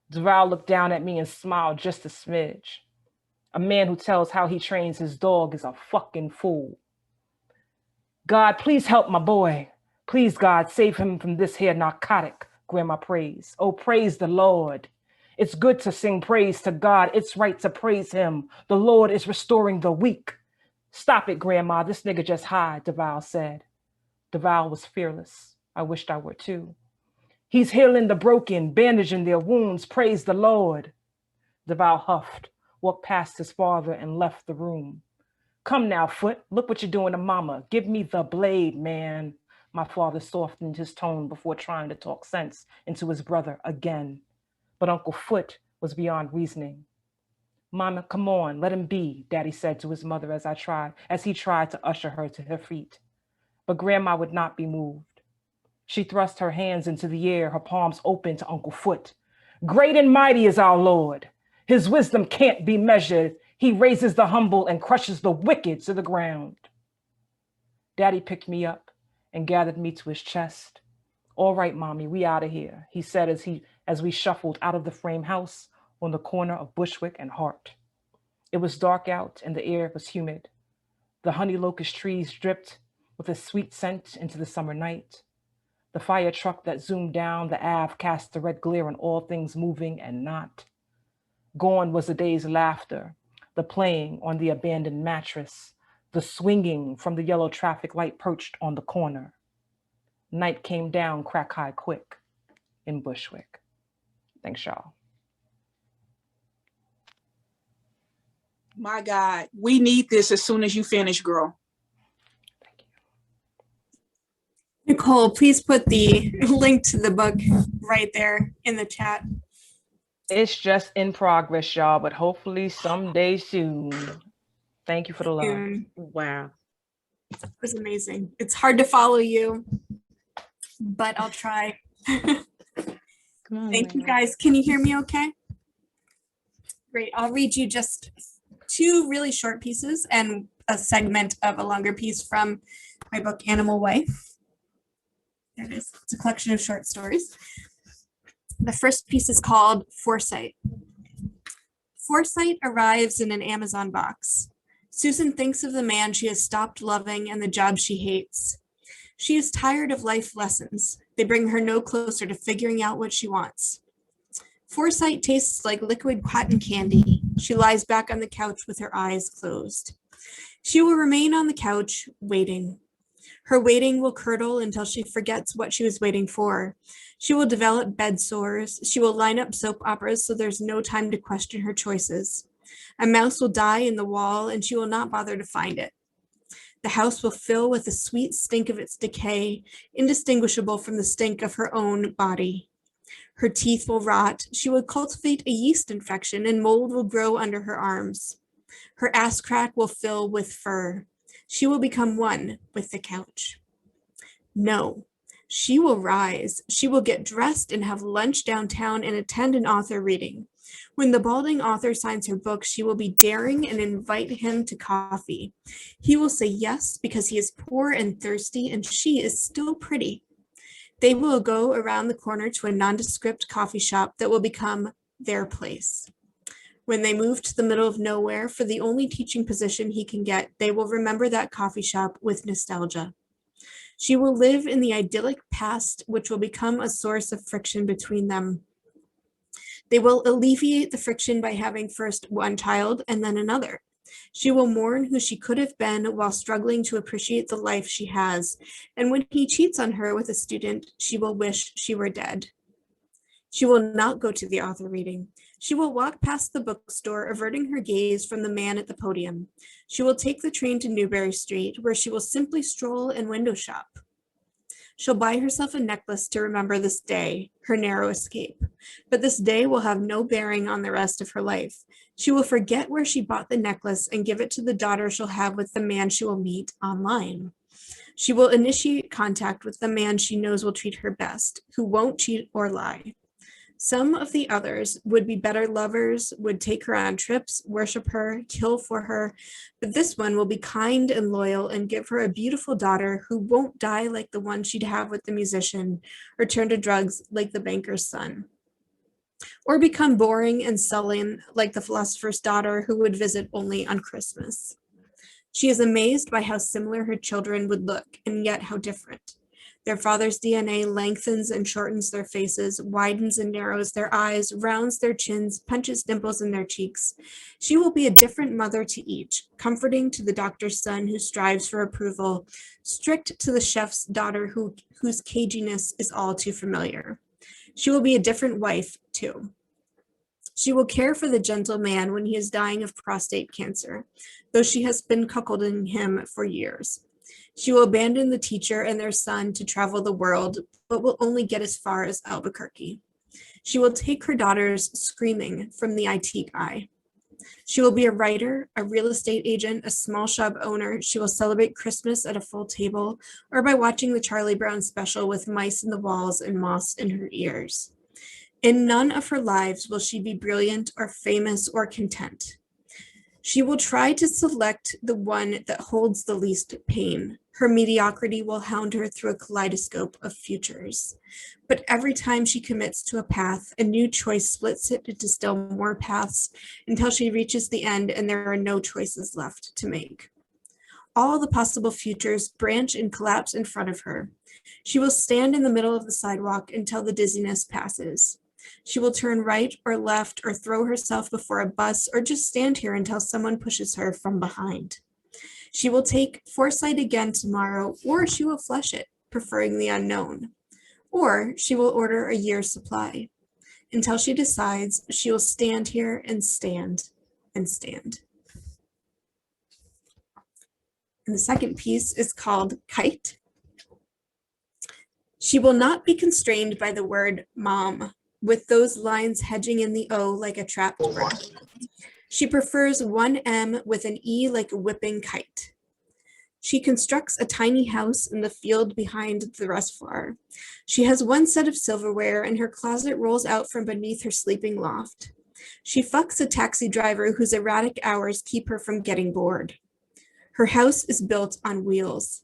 S6: Duval looked down at me and smiled just a smidge. "A man who tells how he trains his dog is a fucking fool." "God, please help my boy. Please, God, save him from this here narcotic," Grandma praised. "Oh, praise the Lord. It's good to sing praise to God. It's right to praise him. The Lord is restoring the weak." "Stop it, Grandma. This nigga just high," Duval said. Duval was fearless. I wished I were too. "He's healing the broken, bandaging their wounds. Praise the Lord." Duval huffed, walked past his father, and left the room. "Come now, Foot. Look what you're doing to Mama. Give me the blade, man." My father softened his tone before trying to talk sense into his brother again. But Uncle Foot was beyond reasoning. "Mama, come on, let him be," Daddy said to his mother as he tried to usher her to her feet. But Grandma would not be moved. She thrust her hands into the air, her palms open to Uncle Foot. "Great and mighty is our Lord. His wisdom can't be measured. He raises the humble and crushes the wicked to the ground." Daddy picked me up and gathered me to his chest. "All right, Mommy, we out of here," he said as we shuffled out of the frame house on the corner of Bushwick and Hart. It was dark out and the air was humid. The honey locust trees dripped with a sweet scent into the summer night. The fire truck that zoomed down the Ave cast a red glare on all things moving and not. Gone was the day's laughter, the playing on the abandoned mattress, the swinging from the yellow traffic light perched on the corner. Night came down crack high quick in Bushwick. Thanks, y'all.
S5: My God, we need this as soon as you finish, girl.
S6: Thank you.
S7: Nicole, please put the link to the book right there in the chat.
S6: It's just in progress, y'all, but hopefully someday soon. Thank you for the love.
S1: Wow.
S7: It was amazing. It's hard to follow you, but I'll try.
S1: Come on,
S7: Thank you,
S1: Lara.
S7: guys. Can you hear me okay? Great. I'll read you just 2 really short pieces and a segment of a longer piece from my book, Animal Wife. There it is. It's a collection of short stories. The first piece is called Foresight. Foresight arrives in an Amazon box. Susan thinks of the man she has stopped loving and the job she hates. She is tired of life lessons. They bring her no closer to figuring out what she wants. Foresight tastes like liquid cotton candy. She lies back on the couch with her eyes closed. She will remain on the couch, waiting. Her waiting will curdle until she forgets what she was waiting for. She will develop bed sores. She will line up soap operas so there's no time to question her choices. A mouse will die in the wall and she will not bother to find it. The house will fill with the sweet stink of its decay, indistinguishable from the stink of her own body. Her teeth will rot. She will cultivate a yeast infection and mold will grow under her arms. Her ass crack will fill with fur. She will become one with the couch. No, she will rise. She will get dressed and have lunch downtown and attend an author reading. When the balding author signs her book, she will be daring and invite him to coffee. He will say yes because he is poor and thirsty and she is still pretty. They will go around the corner to a nondescript coffee shop that will become their place. When they move to the middle of nowhere for the only teaching position he can get, they will remember that coffee shop with nostalgia. She will live in the idyllic past, which will become a source of friction between them. They will alleviate the friction by having first one child and then another. She will mourn who she could have been while struggling to appreciate the life she has. And when he cheats on her with a student, she will wish she were dead. She will not go to the author reading. She will walk past the bookstore, averting her gaze from the man at the podium. She will take the train to Newbury Street, where she will simply stroll and window shop. She'll buy herself a necklace to remember this day, her narrow escape. But this day will have no bearing on the rest of her life. She will forget where she bought the necklace and give it to the daughter she'll have with the man she will meet online. She will initiate contact with the man she knows will treat her best, who won't cheat or lie. Some of the others would be better lovers, would take her on trips, worship her, kill for her, but this one will be kind and loyal and give her a beautiful daughter who won't die like the one she'd have with the musician, or turn to drugs like the banker's son, or become boring and sullen like the philosopher's daughter who would visit only on Christmas. She is amazed by how similar her children would look, and yet how different. Their father's DNA lengthens and shortens their faces, widens and narrows their eyes, rounds their chins, punches dimples in their cheeks. She will be a different mother to each, comforting to the doctor's son who strives for approval, strict to the chef's daughter whose caginess is all too familiar. She will be a different wife, too. She will care for the gentle man when he is dying of prostate cancer, though she has been cuckolding him for years. She will abandon the teacher and their son to travel the world, but will only get as far as Albuquerque. She will take her daughters screaming from the IT guy. She will be a writer, a real estate agent, a small shop owner. She will celebrate Christmas at a full table or by watching the Charlie Brown special with mice in the walls and moss in her ears. In none of her lives will she be brilliant or famous or content. She will try to select the one that holds the least pain. Her mediocrity will hound her through a kaleidoscope of futures. But every time she commits to a path, a new choice splits it into still more paths until she reaches the end and there are no choices left to make. All the possible futures branch and collapse in front of her. She will stand in the middle of the sidewalk until the dizziness passes. She will turn right or left or throw herself before a bus or just stand here until someone pushes her from behind. She will take foresight again tomorrow, or she will flush it, preferring the unknown. Or she will order a year's supply. Until she decides, she will stand here and stand and stand. And the second piece is called Kite. She will not be constrained by the word mom, with those lines hedging in the O like a trapped breath. She prefers one M with an E like a whipping kite. She constructs a tiny house in the field behind the reservoir. She has one set of silverware and her closet rolls out from beneath her sleeping loft. She fucks a taxi driver whose erratic hours keep her from getting bored. Her house is built on wheels.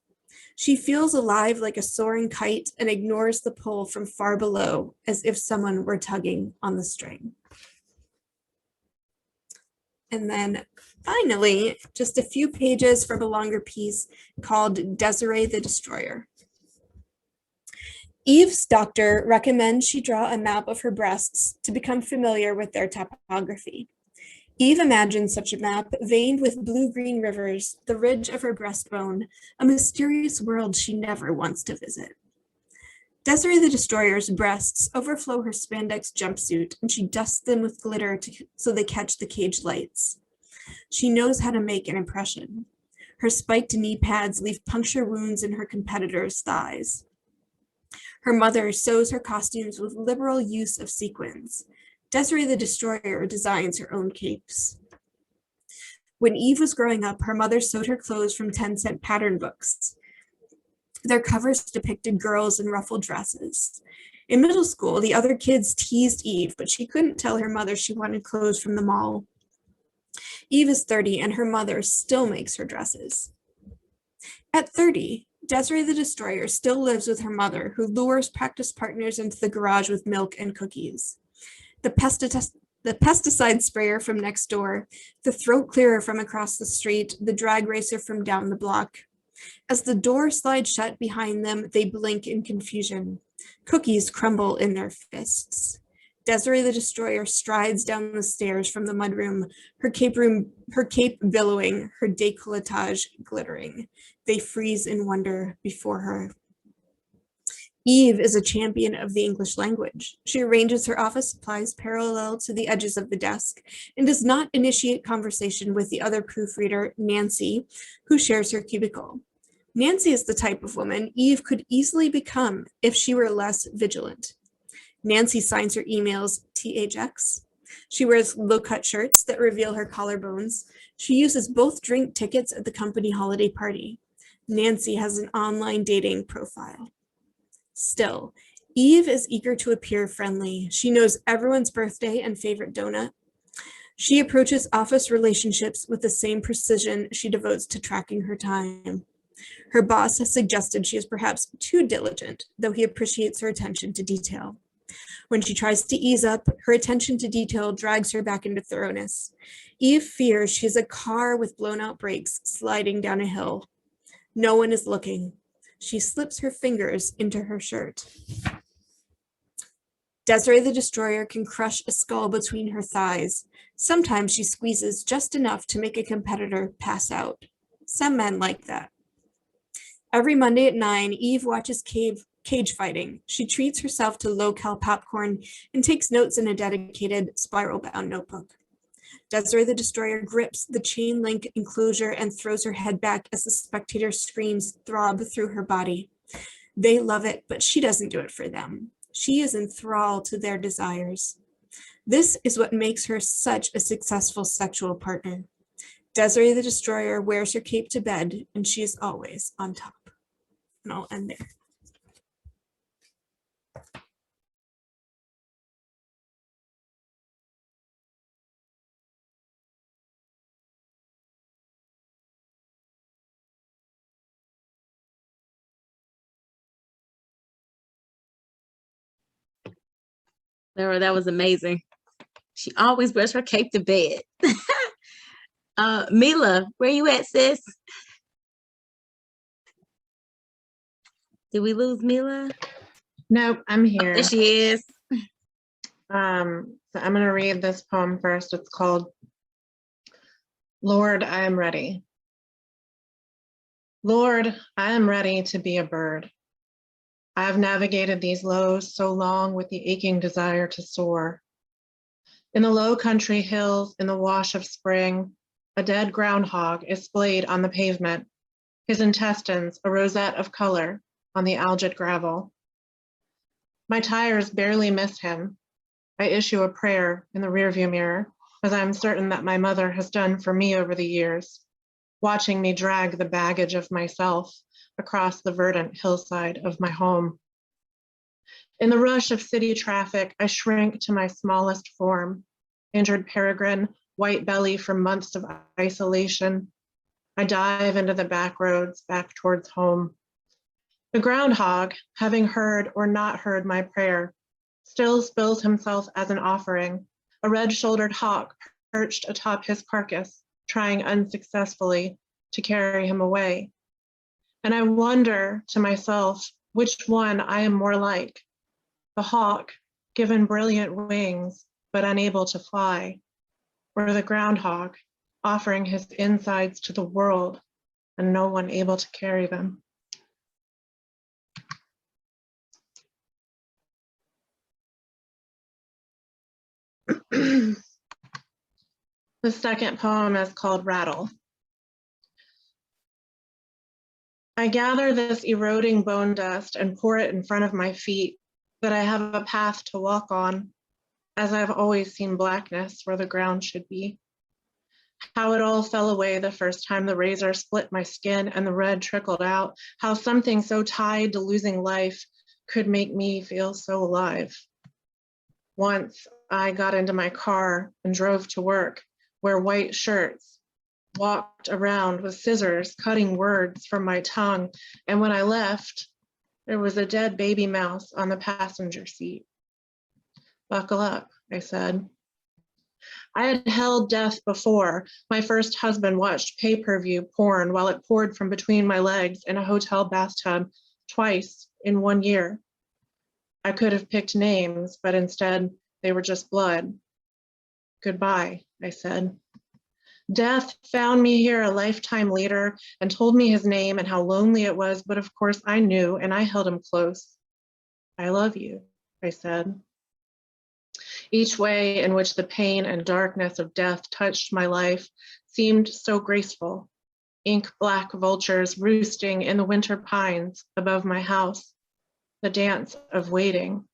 S7: She feels alive like a soaring kite and ignores the pull from far below as if someone were tugging on the string. And then finally, just a few pages from a longer piece called Desiree the Destroyer. Eve's doctor recommends she draw a map of her breasts to become familiar with their topography. Eve imagined such a map, veined with blue-green rivers, the ridge of her breastbone, a mysterious world she never wants to visit. Desiree the Destroyer's breasts overflow her spandex jumpsuit, and she dusts them with glitter so they catch the cage lights. She knows how to make an impression. Her spiked knee pads leave puncture wounds in her competitors' thighs. Her mother sews her costumes with liberal use of sequins. Desiree the Destroyer designs her own capes. When Eve was growing up, her mother sewed her clothes from 10-cent pattern books. Their covers depicted girls in ruffled dresses. In middle school, the other kids teased Eve, but she couldn't tell her mother she wanted clothes from the mall. Eve is 30, and her mother still makes her dresses. At 30, Desiree the Destroyer still lives with her mother, who lures practice partners into the garage with milk and cookies. The pesticide sprayer from next door, the throat clearer from across the street, the drag racer from down the block. As the door slides shut behind them, they blink in confusion. Cookies crumble in their fists. Desiree the Destroyer strides down the stairs from the mudroom, her cape billowing, her décolletage glittering. They freeze in wonder before her. Eve is a champion of the English language. She arranges her office supplies parallel to the edges of the desk and does not initiate conversation with the other proofreader, Nancy, who shares her cubicle. Nancy is the type of woman Eve could easily become if she were less vigilant. Nancy signs her emails THX. She wears low-cut shirts that reveal her collarbones. She uses both drink tickets at the company holiday party. Nancy has an online dating profile. Still, Eve is eager to appear friendly. She knows everyone's birthday and favorite donut. She approaches office relationships with the same precision she devotes to tracking her time. Her boss has suggested she is perhaps too diligent, though he appreciates her attention to detail. When she tries to ease up, her attention to detail drags her back into thoroughness. Eve fears she is a car with blown out brakes sliding down a hill. No one is looking. She slips her fingers into her shirt. Desiree the Destroyer can crush a skull between her thighs. Sometimes she squeezes just enough to make a competitor pass out. Some men like that. Every Monday at 9, Eve watches cage fighting. She treats herself to low-cal popcorn and takes notes in a dedicated spiral-bound notebook. Desiree the Destroyer grips the chain link enclosure and throws her head back as the spectator screams throb through her body. They love it, but she doesn't do it for them. She is in thrall to their desires. This is what makes her such a successful sexual partner. Desiree the Destroyer wears her cape to bed, and she is always on top. And I'll end there.
S1: Lara, that was amazing. She always wears her cape to bed. Mela, where you at, sis? Did we lose Mela?
S8: Nope, I'm here.
S1: There she is.
S8: So I'm going to read this poem first. It's called Lord, I Am Ready. Lord, I am ready to be a bird. I have navigated these lows so long with the aching desire to soar. In the low country hills, in the wash of spring, a dead groundhog is splayed on the pavement, his intestines a rosette of color on the algid gravel. My tires barely miss him. I issue a prayer in the rearview mirror, as I am certain that my mother has done for me over the years, watching me drag the baggage of myself across the verdant hillside of my home. In the rush of city traffic, I shrink to my smallest form, injured peregrine, white belly from months of isolation. I dive into the back roads, back towards home. The groundhog, having heard or not heard my prayer, still spills himself as an offering, a red-shouldered hawk perched atop his carcass, trying unsuccessfully to carry him away. And I wonder to myself which one I am more like, the hawk given brilliant wings but unable to fly, or the groundhog, offering his insides to the world and no one able to carry them. The second poem is called Rattle. I gather this eroding bone dust and pour it in front of my feet, that I have a path to walk on, as I've always seen blackness where the ground should be. How it all fell away the first time the razor split my skin and the red trickled out, how something so tied to losing life could make me feel so alive. Once I got into my car and drove to work, wear white shirts, walked around with scissors, cutting words from my tongue, and when I left, there was a dead baby mouse on the passenger seat. Buckle up, I said. I had held death before. My first husband watched pay-per-view porn while it poured from between my legs in a hotel bathtub twice in 1 year. I could have picked names, but instead they were just blood. Goodbye, I said. Death found me here a lifetime later and told me his name and how lonely it was, but of course I knew and I held him close. I love you, I said. Each way in which the pain and darkness of death touched my life seemed so graceful. Ink black vultures roosting in the winter pines above my house, the dance of waiting.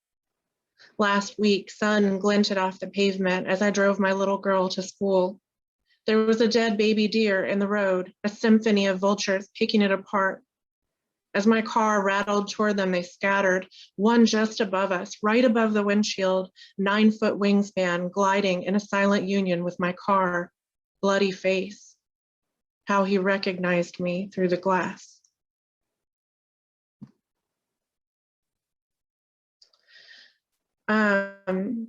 S8: Last week, sun glinted off the pavement as I drove my little girl to school. There was a dead baby deer in the road, a symphony of vultures picking it apart. As my car rattled toward them, they scattered, one just above us, right above the windshield, 9-foot wingspan, gliding in a silent union with my car, bloody face. How he recognized me through the glass. I'm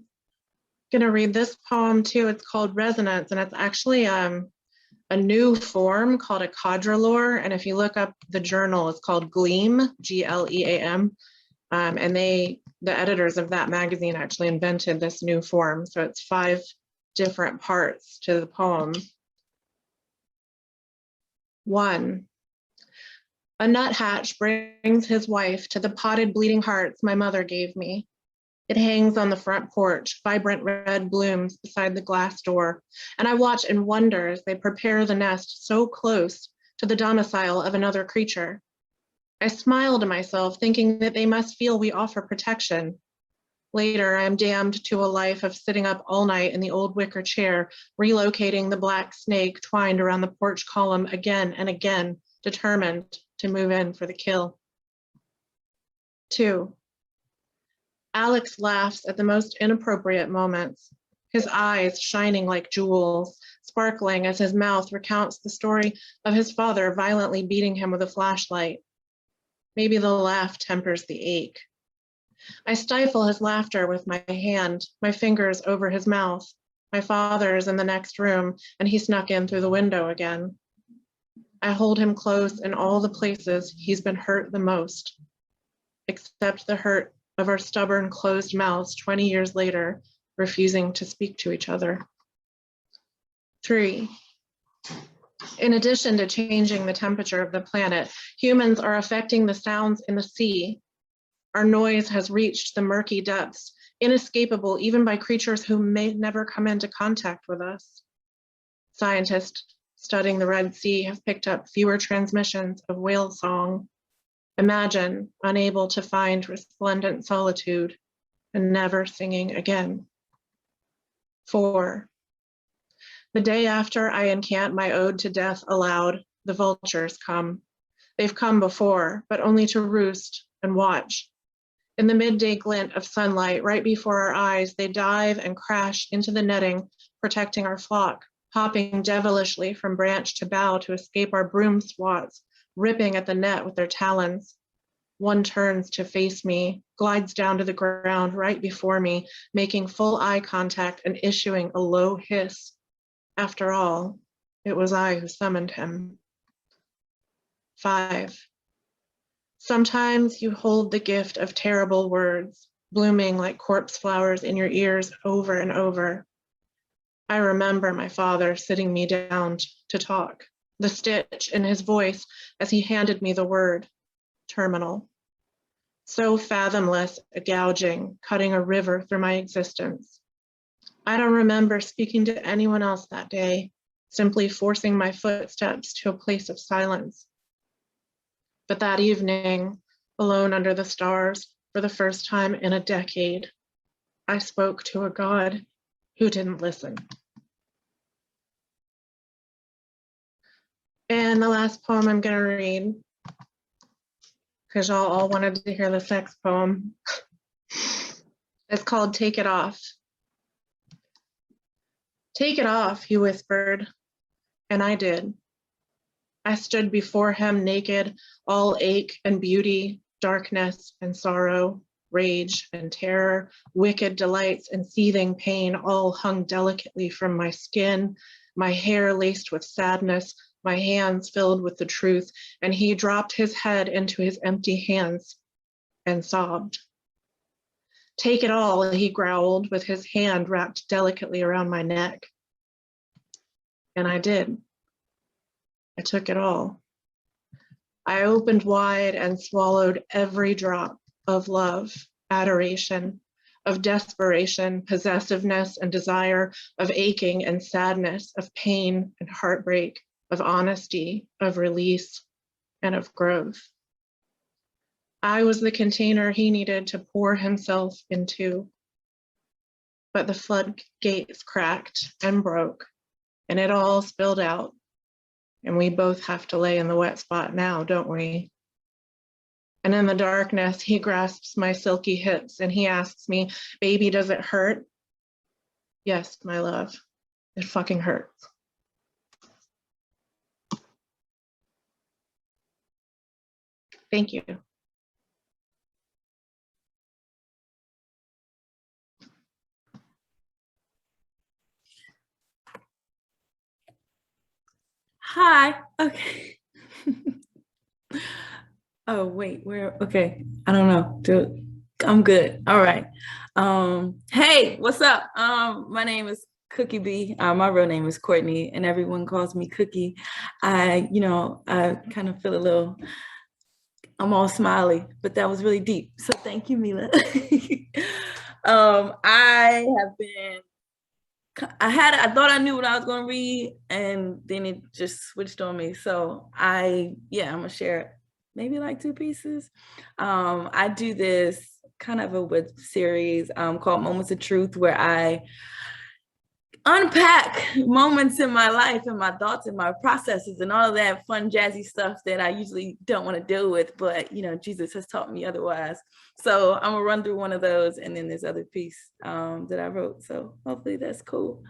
S8: gonna read this poem too. It's called Resonance, and it's actually a new form called a quadrillor. And if you look up the journal, it's called Gleam, Gleam. And the editors of that magazine actually invented this new form. So it's 5 different parts to the poem. 1, a nuthatch brings his wife to the potted bleeding hearts my mother gave me. It hangs on the front porch, vibrant red blooms beside the glass door, and I watch in wonder as they prepare the nest so close to the domicile of another creature. I smile to myself, thinking that they must feel we offer protection. Later, I am damned to a life of sitting up all night in the old wicker chair, relocating the black snake twined around the porch column again and again, determined to move in for the kill. 2, Alex laughs at the most inappropriate moments, his eyes shining like jewels, sparkling as his mouth recounts the story of his father violently beating him with a flashlight. Maybe the laugh tempers the ache. I stifle his laughter with my hand, my fingers over his mouth. My father is in the next room, and he snuck in through the window again. I hold him close in all the places he's been hurt the most, except the hurt of our stubborn closed mouths 20 years later, refusing to speak to each other. 3, in addition to changing the temperature of the planet, humans are affecting the sounds in the sea. Our noise has reached the murky depths, inescapable even by creatures who may never come into contact with us. Scientists studying the Red Sea have picked up fewer transmissions of whale song. Imagine unable to find resplendent solitude and never singing again. 4, the day after I incant my ode to death aloud, the vultures come. They've come before, but only to roost and watch. In the midday glint of sunlight, right before our eyes, they dive and crash into the netting, protecting our flock, hopping devilishly from branch to bough to escape our broom swats, ripping at the net with their talons. One turns to face me, glides down to the ground right before me, making full eye contact and issuing a low hiss. After all, it was I who summoned him. 5, sometimes you hold the gift of terrible words, blooming like corpse flowers in your ears over and over. I remember my father sitting me down to talk, the stitch in his voice as he handed me the word, terminal. So fathomless, a gouging, cutting a river through my existence. I don't remember speaking to anyone else that day, simply forcing my footsteps to a place of silence. But that evening, alone under the stars, for the first time in a decade, I spoke to a God who didn't listen. And the last poem I'm going to read, because y'all all wanted to hear the sex poem, it's called Take It Off. Take it off, he whispered, and I did. I stood before him naked, all ache and beauty, darkness and sorrow, rage and terror, wicked delights and seething pain all hung delicately from my skin, my hair laced with sadness, my hands filled with the truth, and he dropped his head into his empty hands and sobbed. Take it all, he growled with his hand wrapped delicately around my neck. And I did. I took it all. I opened wide and swallowed every drop of love, adoration, of desperation, possessiveness and desire, of aching and sadness, of pain and heartbreak, of honesty, of release, and of growth. I was the container he needed to pour himself into. But the floodgates cracked and broke, and it all spilled out. And we both have to lay in the wet spot now, don't we? And in the darkness, he grasps my silky hips and he asks me, baby, does it hurt? Yes, my love, it fucking hurts. Thank you.
S9: Hi. Okay. Oh, wait, where? Okay. I don't know. Dude, I'm good. All right. Hey, what's up? My name is Cookie B. My real name is Courtney, and everyone calls me Cookie. I kind of feel a little, I'm all smiley, but that was really deep. So thank you, Mela. I thought I knew what I was going to read, and then it just switched on me. So I'm going to share maybe like 2 pieces. I do this kind of a web series called Moments of Truth, where I unpack moments in my life and my thoughts and my processes and all of that fun, jazzy stuff that I usually don't want to deal with, but Jesus has taught me otherwise. So I'm gonna run through one of those, and then this other piece that I wrote. So hopefully that's cool.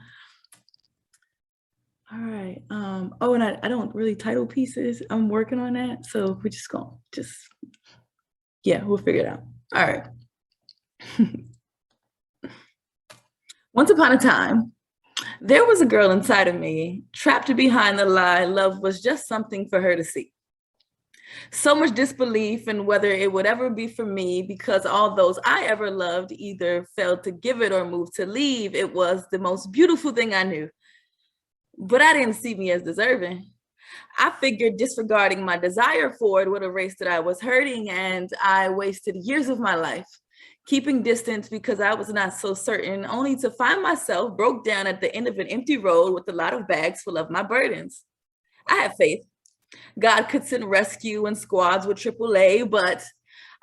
S9: All right. And I don't really title pieces. I'm working on that. So we're just gonna we'll figure it out. All right. Once upon a time, there was a girl inside of me, trapped behind the lie love was just something for her to see. So much disbelief in whether it would ever be for me, because all those I ever loved either failed to give it or moved to leave. It was the most beautiful thing I knew. But I didn't see me as deserving. I figured disregarding my desire for it would erase that I was hurting, and I wasted years of my life keeping distance because I was not so certain, only to find myself broke down at the end of an empty road with a lot of bags full of my burdens. I had faith God could send rescue and squads with AAA, but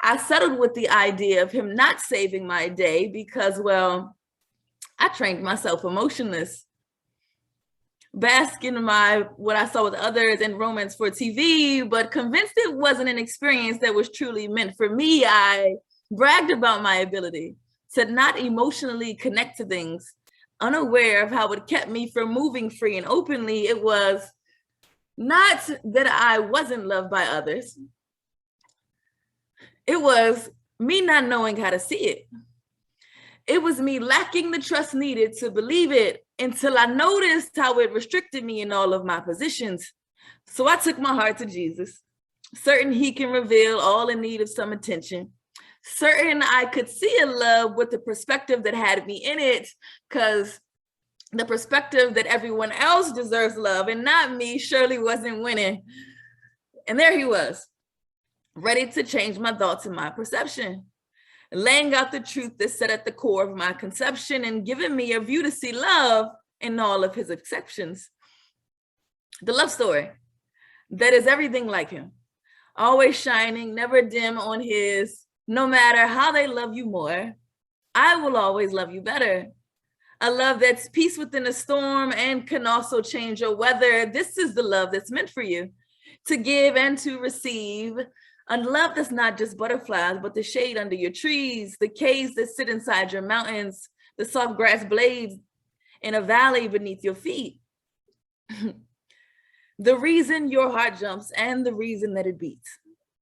S9: I settled with the idea of him not saving my day because, well, I trained myself emotionless. Bask in what I saw with others and romance for TV, but convinced it wasn't an experience that was truly meant for me. I bragged about my ability to not emotionally connect to things, unaware of how it kept me from moving free and openly. It was not that I wasn't loved by others. It was me not knowing how to see it. It was me lacking the trust needed to believe it until I noticed how it restricted me in all of my positions. So I took my heart to Jesus, certain he can reveal all in need of some attention, certain I could see a love with the perspective that had me in it, because The perspective that everyone else deserves love and not me surely wasn't winning. And there he was, ready to change my thoughts and my perception, laying out the truth that sat at the core of my conception and giving me a view to see love in all of his exceptions. The love story that is everything like him, always shining, never dim on his, no matter how they love you more, I will always love you better. A love that's peace within a storm and can also change your weather. This is the love that's meant for you, to give and to receive. A love that's not just butterflies, but the shade under your trees, the caves that sit inside your mountains, the soft grass blades in a valley beneath your feet. The reason your heart jumps and the reason that it beats.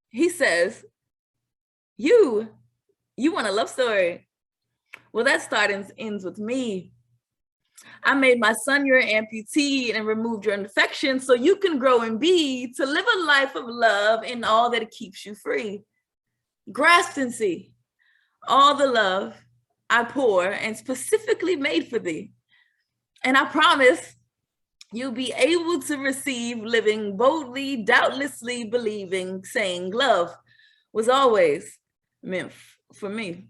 S9: He says, you want a love story? Well, that starts and ends with me. I made my son your amputee and removed your infection so you can grow and be, to live a life of love in all that keeps you free. Grasp and see all the love I pour and specifically made for thee. And I promise you'll be able to receive, living boldly, doubtlessly believing, saying love was always meant for me.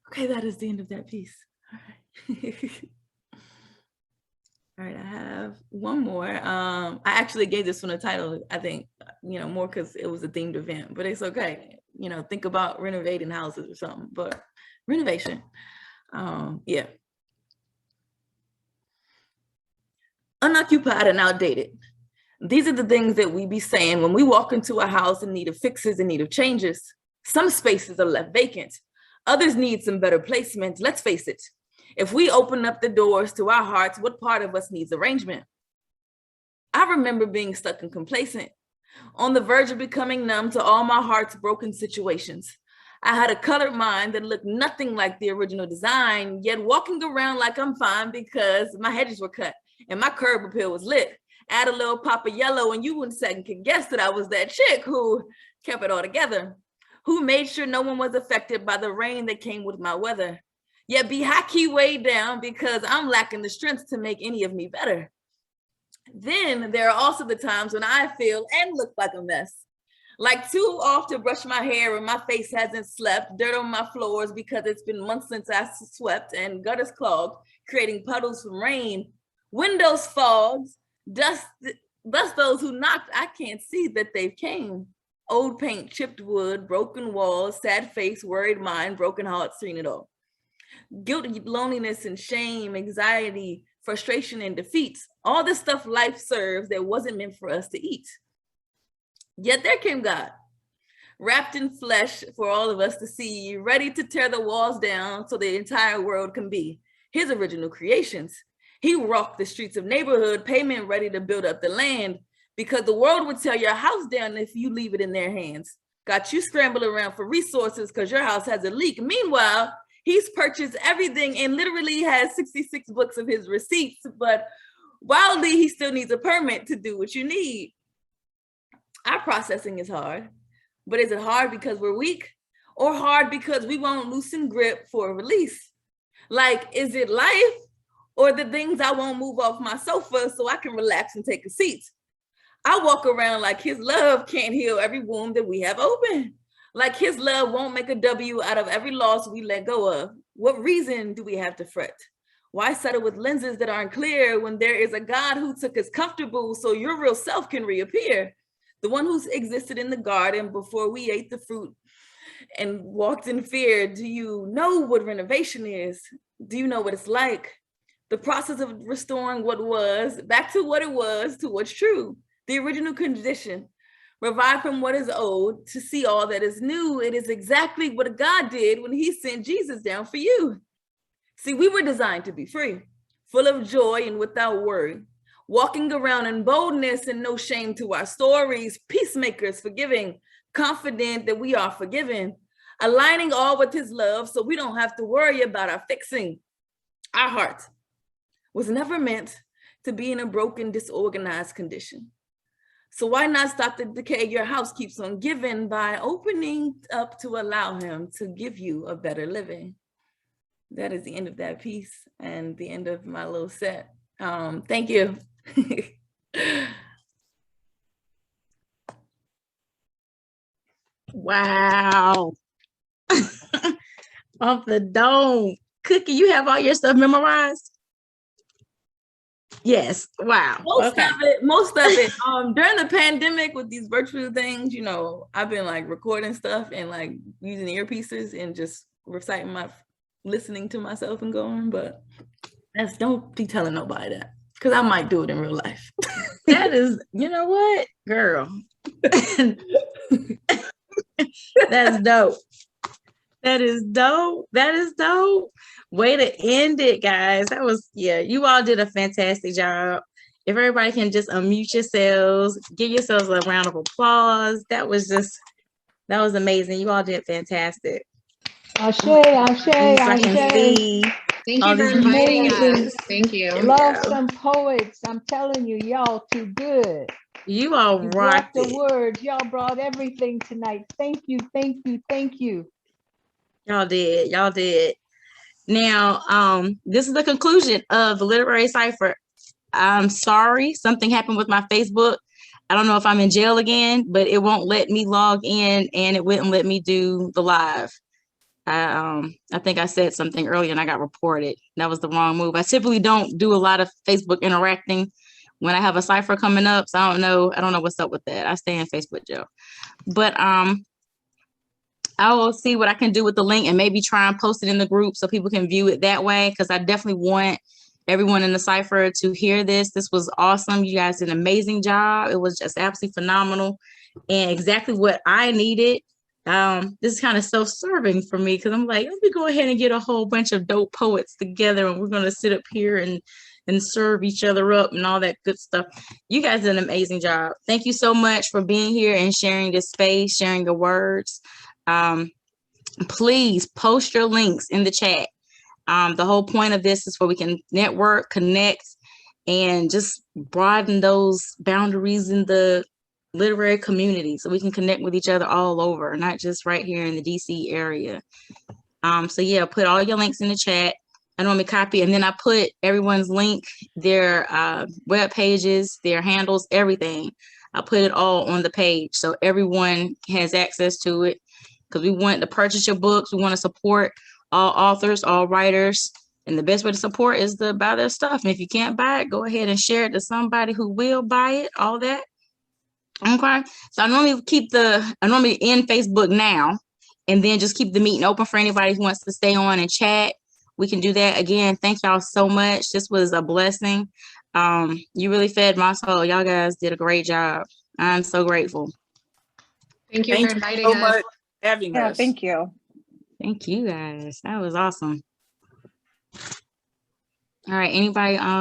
S9: Okay, that is the end of that piece. All right. All right, I have one more. I actually gave this one a title, I think, more because it was a themed event, but it's okay. Think about renovating houses or something, but renovation, yeah. Unoccupied and outdated. These are the things that we be saying when we walk into a house in need of fixes, in need of changes. Some spaces are left vacant. Others need some better placement. Let's face it. If we open up the doors to our hearts, what part of us needs arrangement? I remember being stuck and complacent, on the verge of becoming numb to all my heart's broken situations. I had a colored mind that looked nothing like the original design, yet walking around like I'm fine because my hedges were cut and my curb appeal was lit. Add a little pop of yellow and you wouldn't second could guess that I was that chick who kept it all together, who made sure no one was affected by the rain that came with my weather. Yet be high-key weighed down because I'm lacking the strength to make any of me better. Then there are also the times when I feel and look like a mess. Like too off to brush my hair and my face hasn't slept, dirt on my floors because it's been months since I swept, and gutters clogged, creating puddles from rain. Windows fogged, dust those who knocked, I can't see that they've came. Old paint, chipped wood, broken walls, sad face, worried mind, broken heart, seen it all. Guilt, loneliness, and shame, anxiety, frustration, and defeat. All the stuff life serves that wasn't meant for us to eat. Yet there came God, wrapped in flesh for all of us to see, ready to tear the walls down so the entire world can be his original creations. He walked the streets of neighborhood, pavement ready to build up the land, because the world would tear your house down if you leave it in their hands. Got you scrambling around for resources because your house has a leak. Meanwhile, he's purchased everything and literally has 66 books of his receipts, but wildly, he still needs a permit to do what you need. Our processing is hard, but is it hard because we're weak or hard because we won't loosen grip for a release? Like, is it life or the things I won't move off my sofa so I can relax and take a seat? I walk around like his love can't heal every wound that we have open. Like his love won't make a W out of every loss we let go of. What reason do we have to fret? Why settle with lenses that aren't clear when there is a God who took us comfortable so your real self can reappear? The one who's existed in the garden before we ate the fruit and walked in fear. Do you know what renovation is? Do you know what it's like? The process of restoring what was back to what it was, to what's true. The original condition, revive from what is old to see all that is new. It is exactly what God did when he sent Jesus down for you. See, we were designed to be free, full of joy and without worry, walking around in boldness and no shame to our stories, peacemakers, forgiving, confident that we are forgiven, aligning all with his love so we don't have to worry about our fixing. Our heart was never meant to be in a broken, disorganized condition. So why not stop the decay your house keeps on giving by opening up to allow him to give you a better living? that is the end of that piece and the end of my little set. Thank you.
S1: Wow. Off the dome. Cookie, you have all your stuff memorized? Yes. Wow.
S9: Most
S1: Okay.
S9: of it. During the pandemic with these virtual things, you know, I've been like recording stuff and like using earpieces and just reciting listening to myself and going, but don't be telling nobody that, because I might do it in real life.
S1: That is, you know what, girl? That's dope. That is dope. That is dope. Way to end it, guys. That was, yeah, you all did a fantastic job. If everybody can just unmute yourselves, give yourselves a round of applause. That was amazing. You all did fantastic.
S10: Ashe, ashe,
S1: I can
S10: ashe.
S1: see.
S8: Thank you for inviting us. Thank you.
S10: Love some poets. I'm telling you, y'all too good.
S1: You all
S10: You brought
S1: rocked
S10: the
S1: it.
S10: words. Y'all brought everything tonight. Thank you, thank you, thank you.
S1: Y'all did. Y'all did. Now, this is the conclusion of the Literary Cypher. I'm sorry, something happened with my Facebook. I don't know if I'm in jail again, but it won't let me log in and it wouldn't let me do the live. I think I said something earlier and I got reported. That was the wrong move. I typically don't do a lot of Facebook interacting when I have a cipher coming up. So I don't know what's up with that. I stay in Facebook jail. But I will see what I can do with the link and maybe try and post it in the group so people can view it that way, because I definitely want everyone in the cipher to hear this. This was awesome. You guys did an amazing job. It was just absolutely phenomenal and exactly what I needed. This is kind of self-serving for me because I'm like, let me go ahead and get a whole bunch of dope poets together and we're going to sit up here and serve each other up and all that good stuff. You guys did an amazing job. Thank you so much for being here and sharing this space, sharing your words. Please post your links in the chat. The whole point of this is where we can network, connect, and just broaden those boundaries in the literary community so we can connect with each other all over, not just right here in the DC area. So yeah, put all your links in the chat. I normally copy, and then I put everyone's link, their web pages, their handles, everything. I put it all on the page so everyone has access to it, because we want to purchase your books. We want to support all authors, all writers, and the best way to support is to buy their stuff. And if you can't buy it, go ahead and share it to somebody who will buy it, all that. Okay, so I normally end Facebook now and then just keep the meeting open for anybody who wants to stay on and chat. We can do that. Again, thank y'all so much. This was a blessing. You really fed my soul. Y'all guys did a great job. I'm so grateful.
S8: Thank you for inviting
S5: so
S8: us.
S5: much for having us.
S2: Thank you.
S1: Thank you guys. That was awesome. All right, anybody